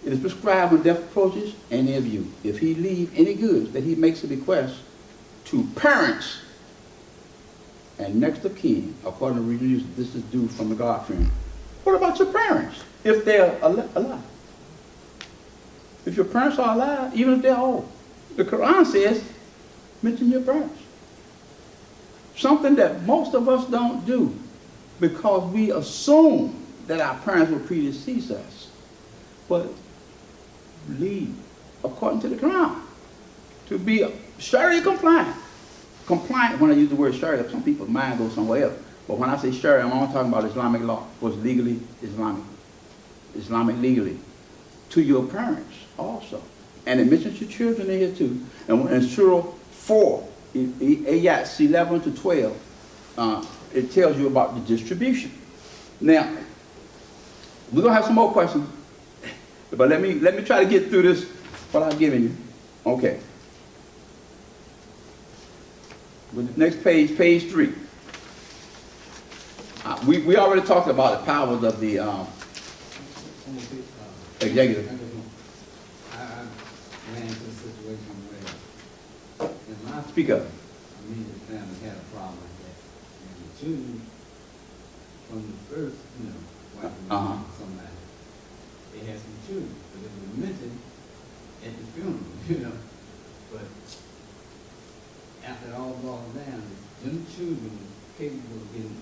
It is prescribed when death approaches and near view. If he leave any goods, that he makes a bequest to parents and next of kin, according to reviews, this is due from the God-fearing. What about your parents, if they're alive? If your parents are alive, even if they're old, the Quran says, mention your parents. Something that most of us don't do because we assume that our parents will predecease us. But leave, according to the Quran, to be Sharia compliant. Compliant, when I use the word Sharia, some people's mind goes somewhere else. But when I say Sharia, I'm only talking about Islamic law, what's legally Islamic. Islamic legally. To your parents also. And it mentions your children in here too. And in Surah 4, ayats 11 to 12, it tells you about the distribution. Now, we're going to have some more questions. But let me try to get through this, what I've given you. Okay. With the next page, page 3. We already talked about the powers of the executive. I ran into a situation where, in my Speak up. immediate family had a problem like that. And the children, from the first, wife Uh-huh. or somebody, they had some children, but it was mentioned at the funeral, But after it all boiled down, them children were capable of getting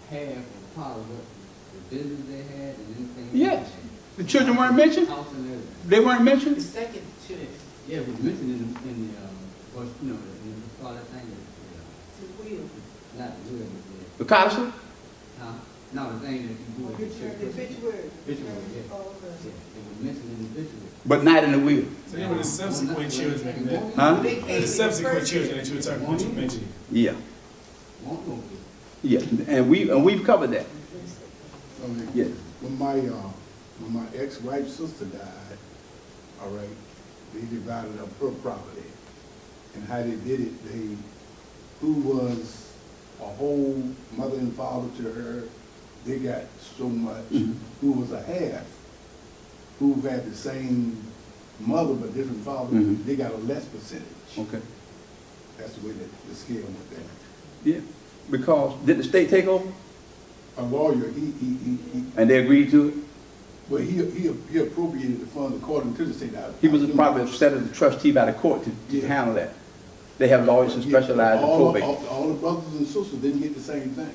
half or part of what the business they had and anything. Yes. The children weren't mentioned? House and everything. They weren't mentioned? The second children, Yeah, it was mentioned in the, what, in the, call that thing, the will. not the will, but The codicil? no, the thing that you do with the church. The obituary. Obituary, yeah. Oh, okay. Yeah, it was mentioned in the obituary. But not in the will. So they were the subsequent children that, Huh? the subsequent children that you were talking about, you mentioned. Yeah. Won't know. Yeah. And we've covered that. Okay. Yeah. When my ex-wife's sister died, all right, they divided up her property. And how they did it, who was a whole mother and father to her, they got so much. Mhm. Who was a half, who had the same mother but different father, Mhm. they got a less percentage. Okay. That's the way that the scale went down. Yeah. Because did the state take over? A lawyer, And they agreed to it? well, he appropriated the funds according to the state. He was probably set as a trustee by the court to Yeah. handle that. They have lawyers who specialize in All probate. the brothers and sisters didn't get the same thing.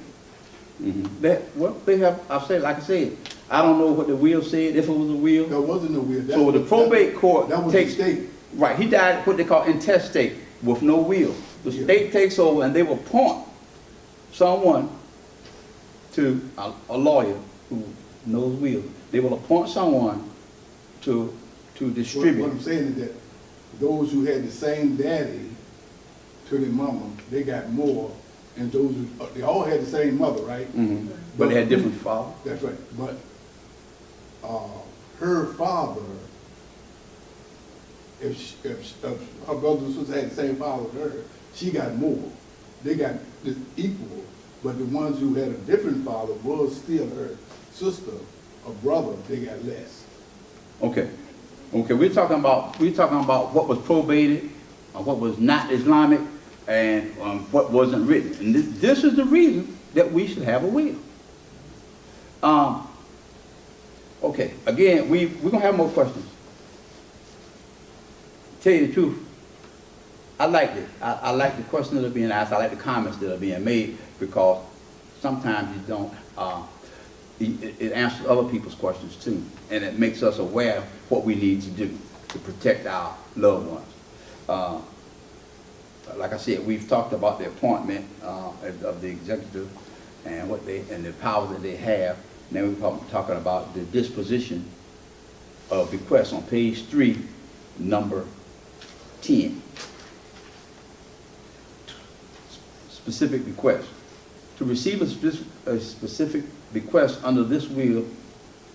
They have, like I said, I don't know what the will said, if it was a will. There wasn't no will. So the probate court That was the takes, state. right, he died what they call intestate, with no will. The Yeah. state takes over and they will appoint someone to, a lawyer who knows will. They will appoint someone to What distribute. I'm saying is that those who had the same daddy to their mama, they got more, and those who, they all had the same mother, right? Mhm. But they had different fathers. That's right, but, her father, if her brothers and sisters had the same father as her, she got more. They got this equal, but the ones who had a different father was still her sister or brother, they got less. Okay. Okay, we're talking about what was probated, what was not Islamic, and what wasn't written. And this is the reason that we should have a will. Okay, again, we're going to have more questions. Tell you the truth, I like it. I like the questions that are being asked. I like the comments that are being made because sometimes you don't, it answers other people's questions too. And it makes us aware of what we need to do to protect our loved ones. Like I said, we've talked about the appointment of the executive and and the powers that they have. Now we're talking about the disposition of bequests on page 3, number 10. Specific bequest. To receive a specific bequest under this will,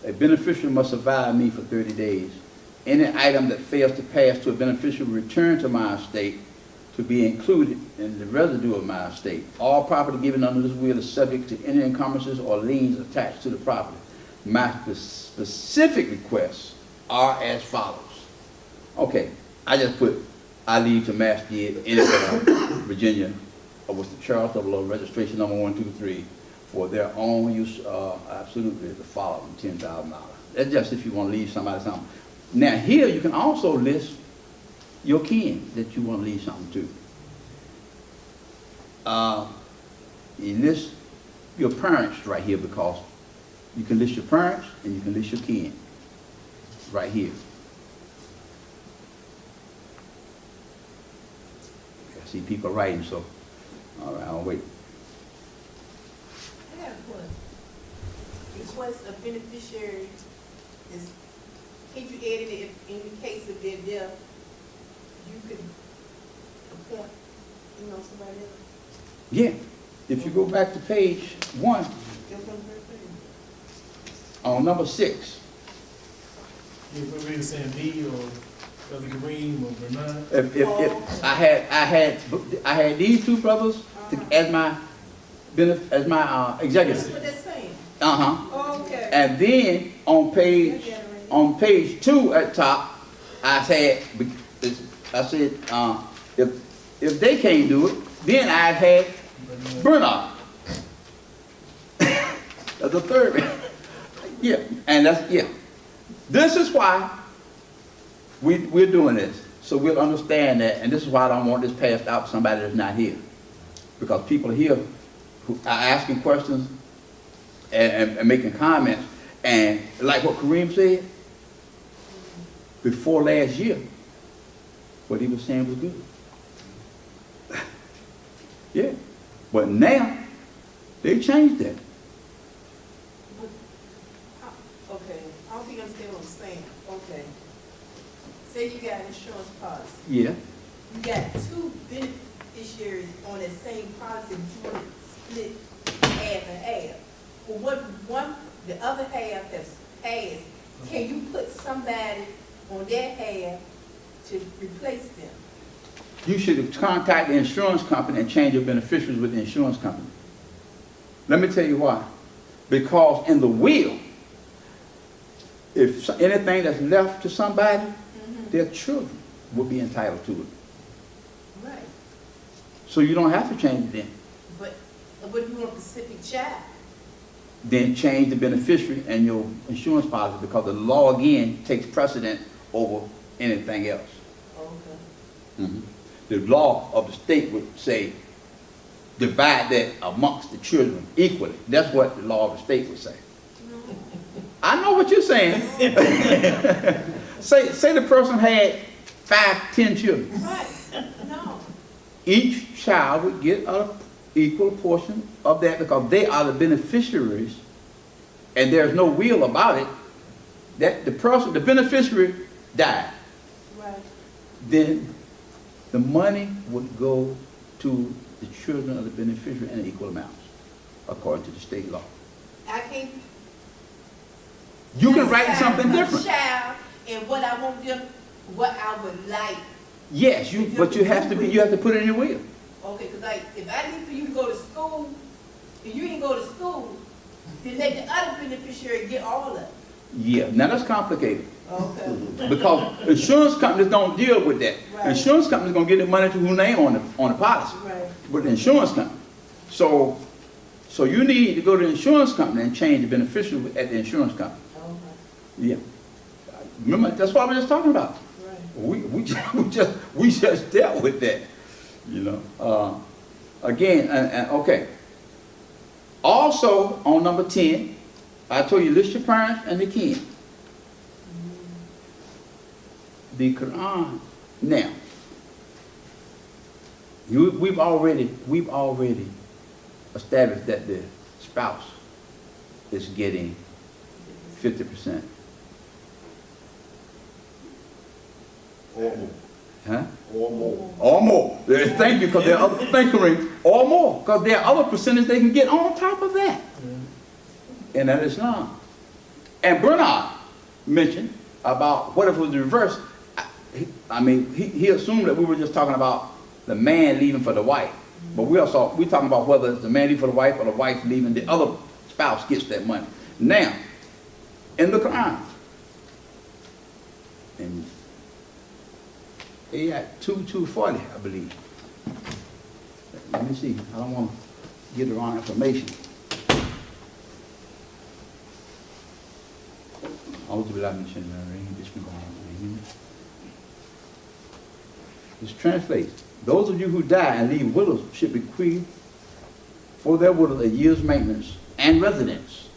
a beneficiary must survive me for 30 days. Any item that fails to pass to a beneficiary will return to my estate to be included in the residue of my estate. All property given under this will is subject to any encumbrances or liens attached to the property. My specific request are as follows. Okay, I just put, I leave to masjid in Virginia, with the Charter of Law registration number 123 for their own use, absolutely the following, $10,000. That's just if you want to leave somebody something. Now here you can also list your kin that you want to leave something to. You list your parents right here, because you can list your parents and you can list your kin right here. I see people writing, so all right, I'll wait. I have a question. Request a beneficiary is, can you edit it if in the case of their death, you could appoint, somebody else? Yeah, if you go back to page 1, Just on the first page. on number 6, If we're really saying me or Brother Kareem or Bernard, if I had these two brothers as my executors. That's what they're saying. Uh-huh. Okay. And then on page 2 at top, I said, if they can't do it, then I had Bernard. That's the third. Yeah, and this is why we're doing this, so we'll understand that, and this is why I don't want this passed out to somebody that's not here, because people here who are asking questions and making comments, and like what Kareem said, before last year, what he was saying was good. Yeah, but now they changed that. Okay, I don't think I understand what I'm saying. Okay. Say you got an insurance policy. Yeah, You got two beneficiaries on that same policy, but you want to split half and half. Well, what the other half has passed, can you put somebody on that half to replace them? you should contact the insurance company and change your beneficiaries with the insurance company. Let me tell you why. Because in the will, if anything that's left to somebody, their children will be entitled to it. Right. So you don't have to change it then. But what you want a specific child? Then change the beneficiary and your insurance policy, because the law again takes precedent over anything else. Okay. The law of the state would say divide that amongst the children equally. That's what the law of the state would say. I know what you're saying. say the person had 5, 10 children. Right. No. Each child would get an equal portion of that, because they are the beneficiaries, and there's no will about it. That the beneficiary died. Right. Then the money would go to the children of the beneficiary in equal amounts, according to the state law. I can't. You can write something different. Child, and what I want them, what I would like. Yes, but you have to put it in your will. Okay, because like, if I need for you to go to school, and you didn't go to school, then let the other beneficiary get all of it. Yeah, now that's complicated, Okay. because insurance companies don't deal with that. Right. Insurance companies gonna get the money to who name on the policy, Right. but the insurance company. So you need to go to the insurance company and change the beneficiary at the insurance company. Okay. Yeah. Remember, that's what we were just talking about. Right. We just dealt with that, Again, and okay. Also, on number 10, I told you list your parents and the kin. The Quran. Now, we've already established that the spouse is getting 50%. Or more. Huh? Or more. Or more. Thank you, because there are other, thank you, Ring. Or more, because there are other percentages they can get on top of that. And that is Islam. And Bernard mentioned about what if it was the reverse. He assumed that we were just talking about the man leaving for the wife. But we're talking about whether it's the man leaving for the wife or the wife leaving, the other spouse gets that money. Now, in the Quran, And they at 240, I believe. Let me see, I don't want to get the wrong information. This translates, those of you who die and leave widows should bequeath for their widows a year's maintenance and residence.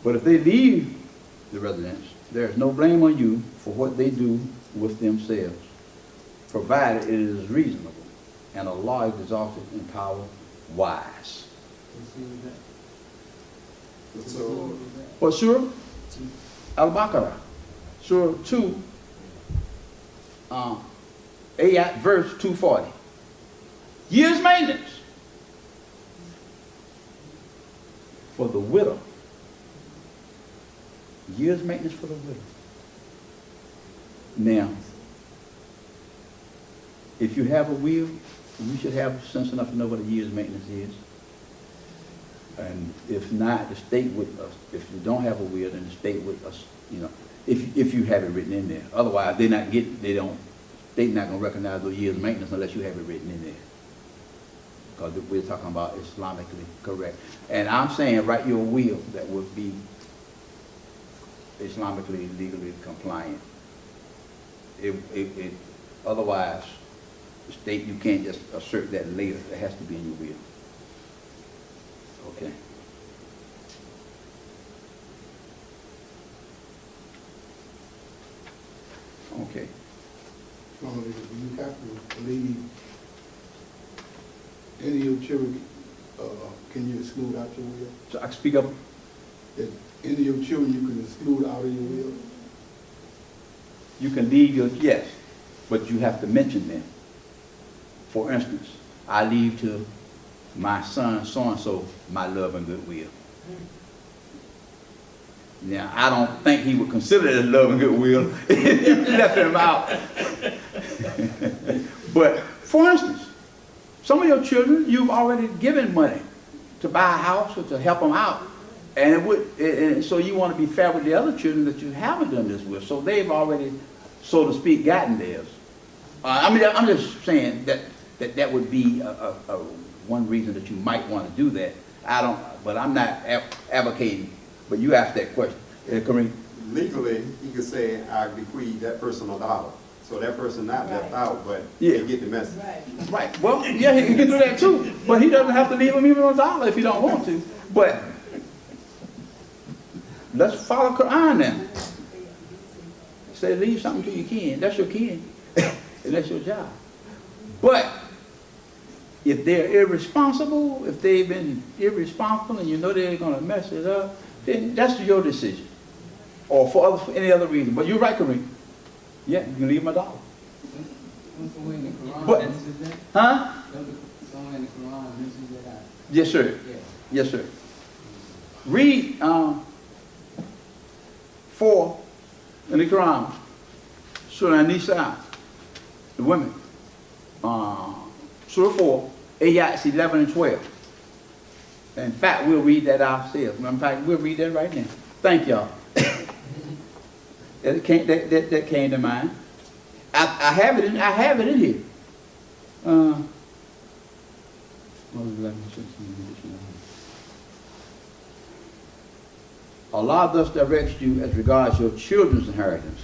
But if they leave the residence, there is no blame on you for what they do with themselves, provided it is reasonable and Allah is exalted in power wise. So, What surah? Al-Baqarah, surah 2, ayat verse 240. Year's maintenance for the widow. Year's maintenance for the widow. Now, if you have a will, you should have sense enough to know what a year's maintenance is. And if not, the state would, if you don't have a will, then the state would, you know, if you have it written in there. Otherwise, they're not gonna recognize the year's maintenance unless you have it written in there. Because we're talking about Islamically correct. And I'm saying write your will that would be Islamically, legally compliant. Otherwise, the state, you can't just assert that later. It has to be in your will. Okay. Okay. Normally, you have to leave any of your children, can you exclude out your will? So I can speak up. If any of your children you can exclude out of your will? You can leave your, yes, but you have to mention them. For instance, I leave to my son so-and-so my love and goodwill. Now, I don't think he would consider it love and goodwill if you left him out. But, for instance, some of your children, you've already given money to buy a house or to help them out. And so you want to be fair with the other children that you haven't done this with. So they've already, so to speak, gotten theirs. I'm just saying that would be one reason that you might want to do that. But I'm not advocating. But you asked that question, Kareem. legally, he could say, I bequeath that person $1. So that person not left Right. out, but Yeah. they get the message. Right. Right. Well, yeah, he can do that too. But he doesn't have to leave him even $1 if he don't want to. But let's follow Quran then. Say leave something to your kin. That's your kin. And that's your job. But if they're irresponsible, if they've been irresponsible and you know they're going to mess it up, then that's your decision. Or for any other reason. But you're right, Kareem. Yeah, you can leave them $1. Somewhere in the Quran But- mentions that? Huh? Somewhere in the Quran mentions that? Yes, sir. Yeah. Yes, sir. Read 4 in the Quran, Surah An-Nisa, the women. Surah 4, ayats 11 and 12. In fact, we'll read that ourselves. In fact, we'll read that right now. Thank y'all. That came to mind. I have it in here. Allah thus directs you as regards your children's inheritance.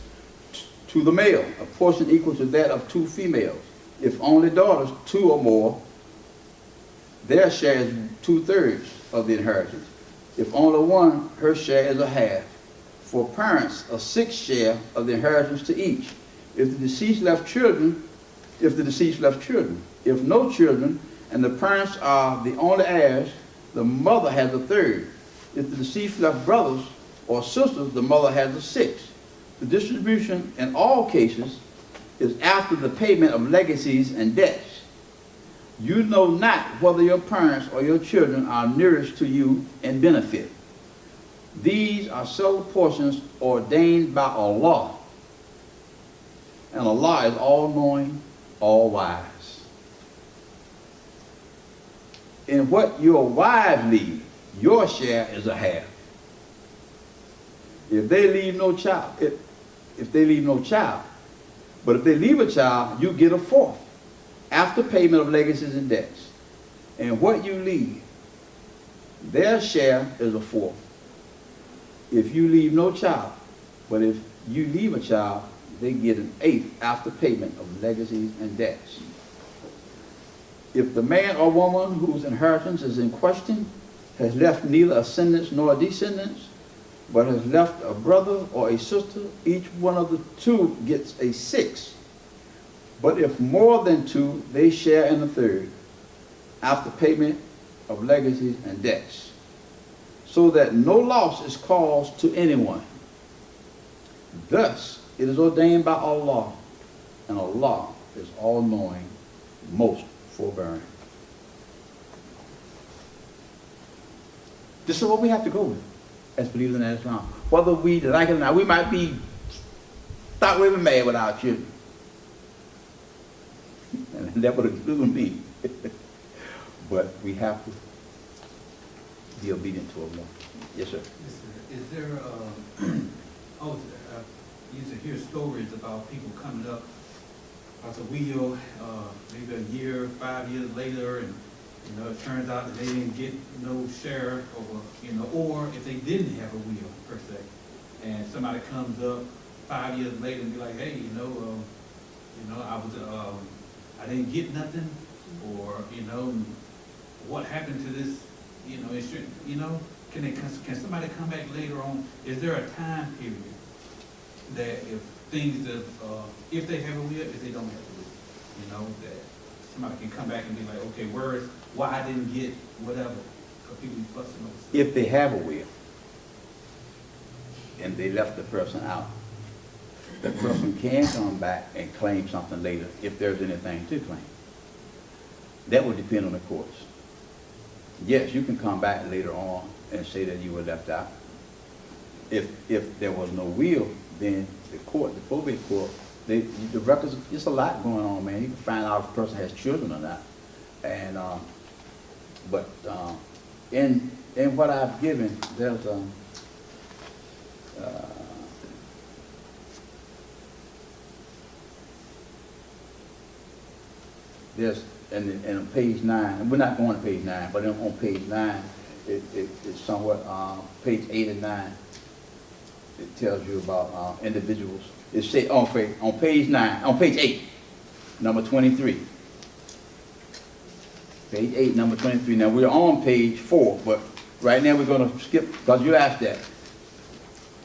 To the male, a portion equal to that of 2 females. If only daughters, 2 or more, their share is 2/3 of the inheritance. If only one, her share is a half. For parents, a 6th share of the inheritance to each. If the deceased left children, if no children, and the parents are the only heirs, the mother has a 1/3. If the deceased left brothers or sisters, the mother has a 6th. The distribution in all cases is after the payment of legacies and debts. You know not whether your parents or your children are nearest to you in benefit. These are several portions ordained by Allah. And Allah is all-knowing, all-wise. In what your wives leave, your share is a half. If they leave no child, if they leave no child. But if they leave a child, you get a fourth after payment of legacies and debts. And what you leave, their share is a fourth. If you leave no child, but if you leave a child, they get an eighth after payment of legacies and debts. If the man or woman whose inheritance is in question has left neither ascendants nor descendants, but has left a brother or a sister, each one of the two gets a sixth. But if more than two, they share in a third, after payment of legacies and debts, so that no loss is caused to anyone. Thus, it is ordained by Allah, and Allah is all-knowing, most forbearing. This is what we have to go with as believers in Islam. Whether we like it or not, we might be thought we were mad with our children. And that would include me. But we have to be obedient to Allah. Yes, sir. Yes, sir. Is there, I used to hear stories about people coming up as a will, maybe a year, 5 years later, and it turns out that they didn't get no share, or if they didn't have a will per se, and somebody comes up 5 years later and be like, hey, I didn't get nothing, or what happened to this, it should, can somebody come back later on? Is there a time period that if they have a will, if they don't have a will, that somebody can come back and be like, okay, why I didn't get whatever, because people be fussing over stuff. If they have a will, and they left the person out, the person can come back and claim something later if there's anything to claim. That would depend on the courts. Yes, you can come back later on and say that you were left out. If there was no will, then the court, the probate court, the records, it's a lot going on, man. You can find out if a person has children or not. And in what I've given, there's and on page 9, and we're not going to page 9, but on page 9, it's somewhat, page 8 and 9, it tells you about individuals. It says on page 9, on page 8, number 23. Page 8, number 23. Now we're on page 4, but right now we're going to skip, because you asked that.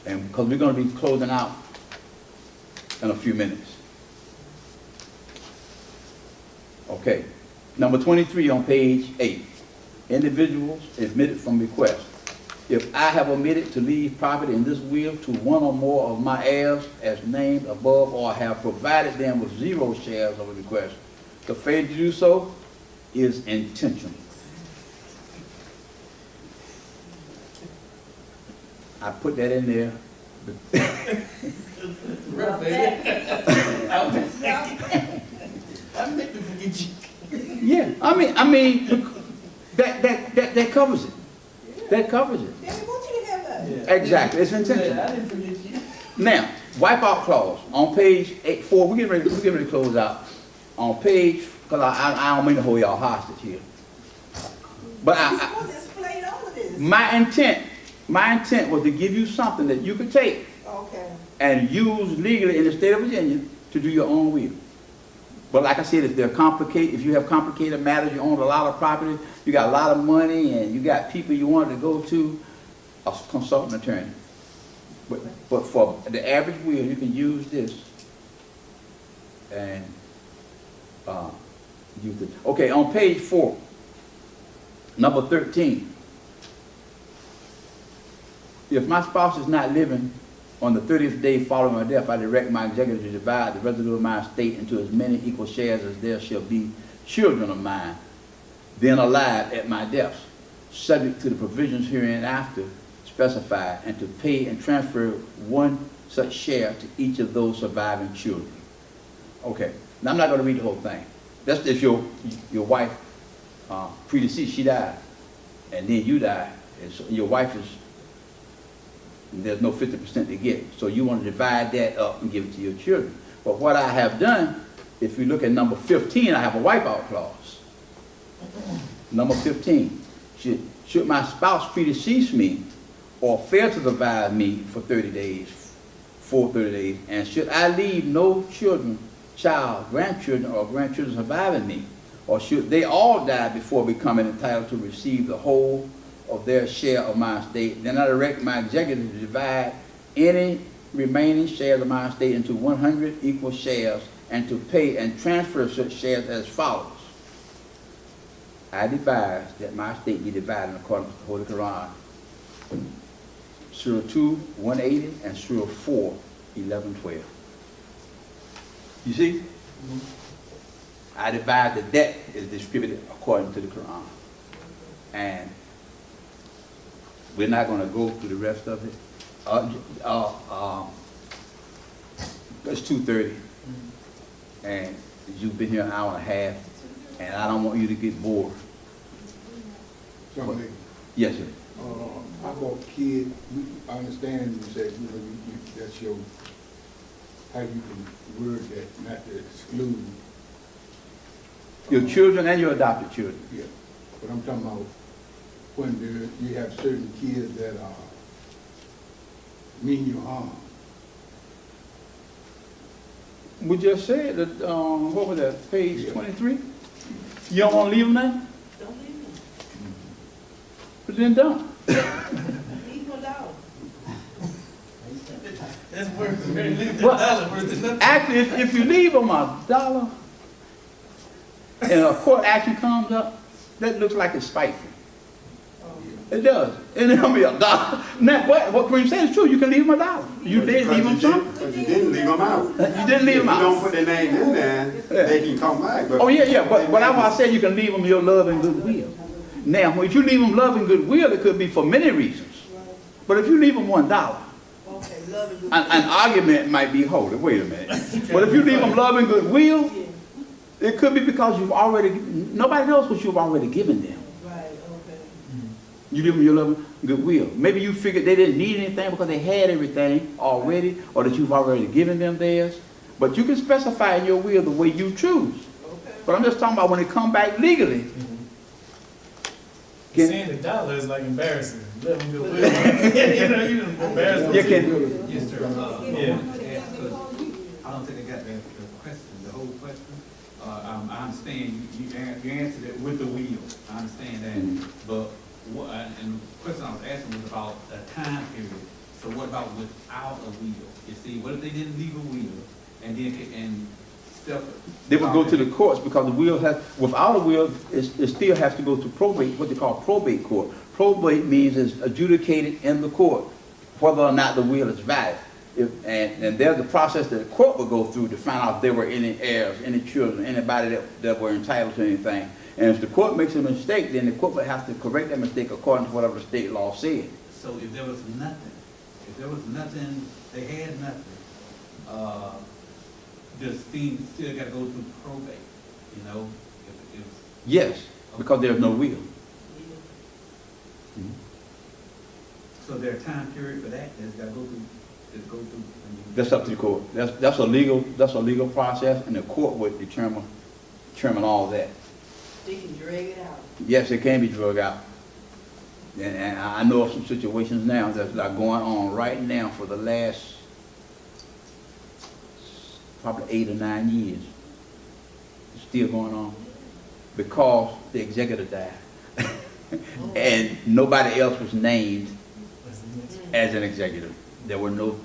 And because we're going to be closing out in a few minutes. Okay. Number 23 on page 8. Individuals admitted from request. If I have omitted to leave property in this will to one or more of my heirs as named above, or have provided them with 0 shares of a request, the failure to do so is intentional. I put that in there. I meant to forget you. Yeah, I mean, that covers it. That covers it. Daddy, want you to have that. Yeah. Exactly, it's intentional. I didn't forget you. Now, wipeout clause on page 4. We're getting ready to close out. On page, because I don't mean to hold y'all hostage here, but You're supposed to explain all of this. my intent was to give you something that you could take Okay. and use legally in the state of Virginia to do your own will. But like I said, if you have complicated matters, you own a lot of property, you got a lot of money, and you got people you wanted to go to, consult an attorney. But for the average will, you can use this and use it. Okay, on page 4, number 13. If my spouse is not living on the 30th day following my death, I direct my executor to divide the residue of my estate into as many equal shares as there shall be children of mine, then alive at my death, subject to the provisions hereinafter specified, and to pay and transfer one such share to each of those surviving children. Okay, now I'm not going to read the whole thing. That's if your wife predeceased, she died, and then you died, and so your wife is And there's no 50% to get. So you want to divide that up and give it to your children. But what I have done, if you look at number 15, I have a wipeout clause. Number 15, should my spouse predecease me or fail to provide me for 30 days, for 30 days, and should I leave no children, grandchildren, or grandchildren surviving me, or should they all die before becoming entitled to receive the whole of their share of my estate, then I direct my executive to divide any remaining shares of my estate into 100 equal shares and to pay and transfer such shares as follows. I devise that my estate be divided in accordance with the Holy Quran, Surah 2, 180, and Surah 4, 11, 12. You see? I divide the debt is distributed according to the Quran. And we're not going to go through the rest of it. It's 2:30, and you've been here an hour and a half, and I don't want you to get bored. Something. Yes, sir. How about kid, I understand you said, that's your, how you can word that, not to exclude. Your children and your adopted children. Yeah, but I'm talking about when you have certain kids that mean you harm. We just said that, what was that, page Yeah. 23? You don't want to leave them there? Don't leave me. But then don't. Leave one out. That's worse than leave Well, $1 worse than nothing. Actually, if you leave them $1 and a court action comes up, that looks like it's spiteful. It does. And it'll be $1. Now, what Kareem said is true. You can leave them $1. You did leave them some. Because you didn't leave them out. You didn't leave them If you don't out. put their name in there, they can come back. But Oh, yeah. But that's why I said you can leave them your love and goodwill. Now, if you leave them love and goodwill, it could be for many reasons. But if you leave them $1, Okay, love and good. an argument might be holy. Wait a minute. But if you leave them love and goodwill, Yeah, it could be because you've already, nobody knows what you've already given them. right, okay. You give them your love and goodwill. Maybe you figured they didn't need anything because they had everything already, or that you've already given them theirs. But you can specify in your will the way you choose. Okay. But I'm just talking about when it come back legally. Saying $1 is like embarrassing. Love and goodwill. You know, you embarrassing. You can, Yes, sir. Yeah. I don't think I got the question, the whole question. I understand you answered it with the will. I understand that. But what, and the question I was asking was about a time period. So what about without a will? You see, what if they didn't leave a will and then, and stuff? they would go to the courts because the will has, without a will, it still has to go to probate, what they call probate court. Probate means it's adjudicated in the court whether or not the will is valid. And there's a process that the court would go through to find out if there were any heirs, any children, anybody that were entitled to anything. And if the court makes a mistake, then the court would have to correct that mistake according to whatever the state law said. So if there was nothing, they had nothing, this thing still gotta go through probate, you know? If Yes, because there's no will. so there's a time period for that, that's gotta go through, I mean. That's up to the court. That's a legal process, and the court would determine all that. They can drag it out. Yes, it can be drug out. And I know of some situations now that are going on right now for the last probably 8 or 9 years. It's still going on because the executive died. And nobody else was named as an executive. There were no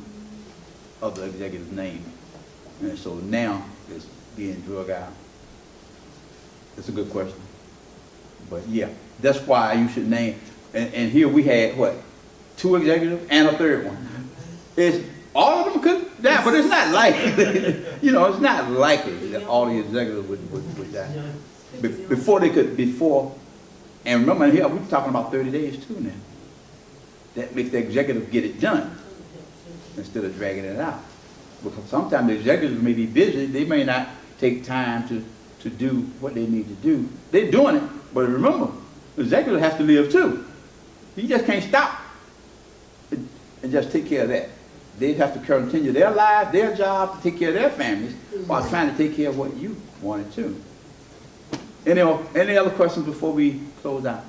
other executives named. And so now it's being drug out. It's a good question. But yeah, that's why you should name, and here we had, what, 2 executives and a 3rd one. It's, all of them could die, but it's not likely, you know, it's not likely that all the executives would die. Before, and remember here, we're talking about 30 days too now. That makes the executive get it done instead of dragging it out. Because sometimes the executives may be busy, they may not take time to do what they need to do. They're doing it, but remember, the executive has to live too. He just can't stop and and just take care of that. They'd have to continue their life, their job, to take care of their families, while trying to take care of what you wanted to. Any other questions before we close out?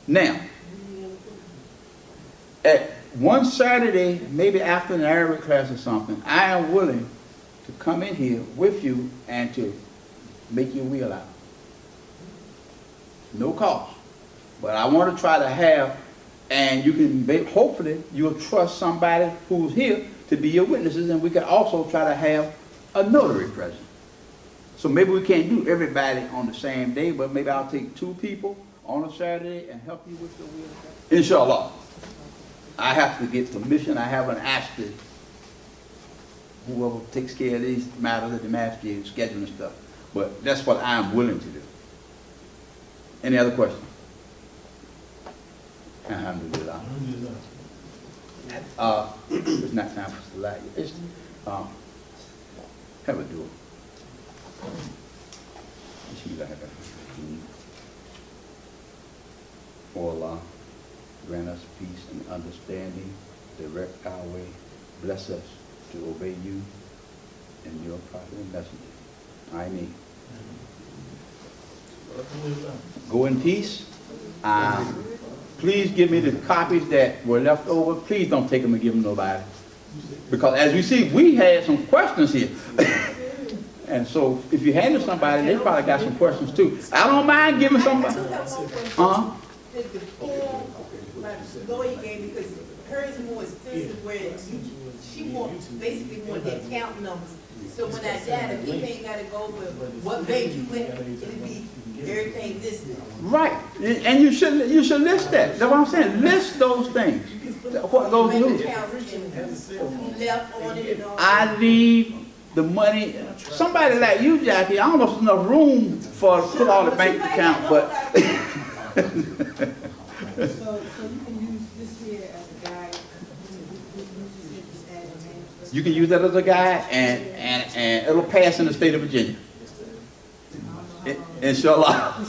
Now, at one Saturday, maybe after an Arabic class or something, I am willing to come in here with you and to make your will out. No cost. But I want to try to have, and you can, hopefully, you'll trust somebody who's here to be your witnesses, and we can also try to have a notary present. So maybe we can't do everybody on the same day, but maybe I'll take 2 people on a Saturday and help you with the will. Inshallah. I have to get permission. I haven't asked it. Whoever takes care of these matters at the masjid, scheduling stuff. But that's what I'm willing to do. Any other questions? Alhamdulillah. It's not time for salat. It's have a do it. Oh Allah, grant us peace and understanding, direct our way, bless us to obey you and your prophet and messenger. Ameen. Go in peace. Please give me the copies that were left over. Please don't take them and give them to nobody. Because as we see, we had some questions here. And so if you hand it to somebody, they probably got some questions too. I don't mind giving somebody. Uh-huh. The form, like Lawyer gave me, because hers is more extensive, where she basically want the account numbers. So when I died, if he ain't gotta go with what bank you went, it'd be everything listed. Right, and you should list that. That's what I'm saying. List those things. What goes Bank to? account and who left on it and all. I leave the money. Somebody like you, Jackie, I don't know if there's enough room for to put all the bank account, but. So you can use this here as a guide. You can use that as a guide, and it'll pass in the state of Virginia. Inshallah.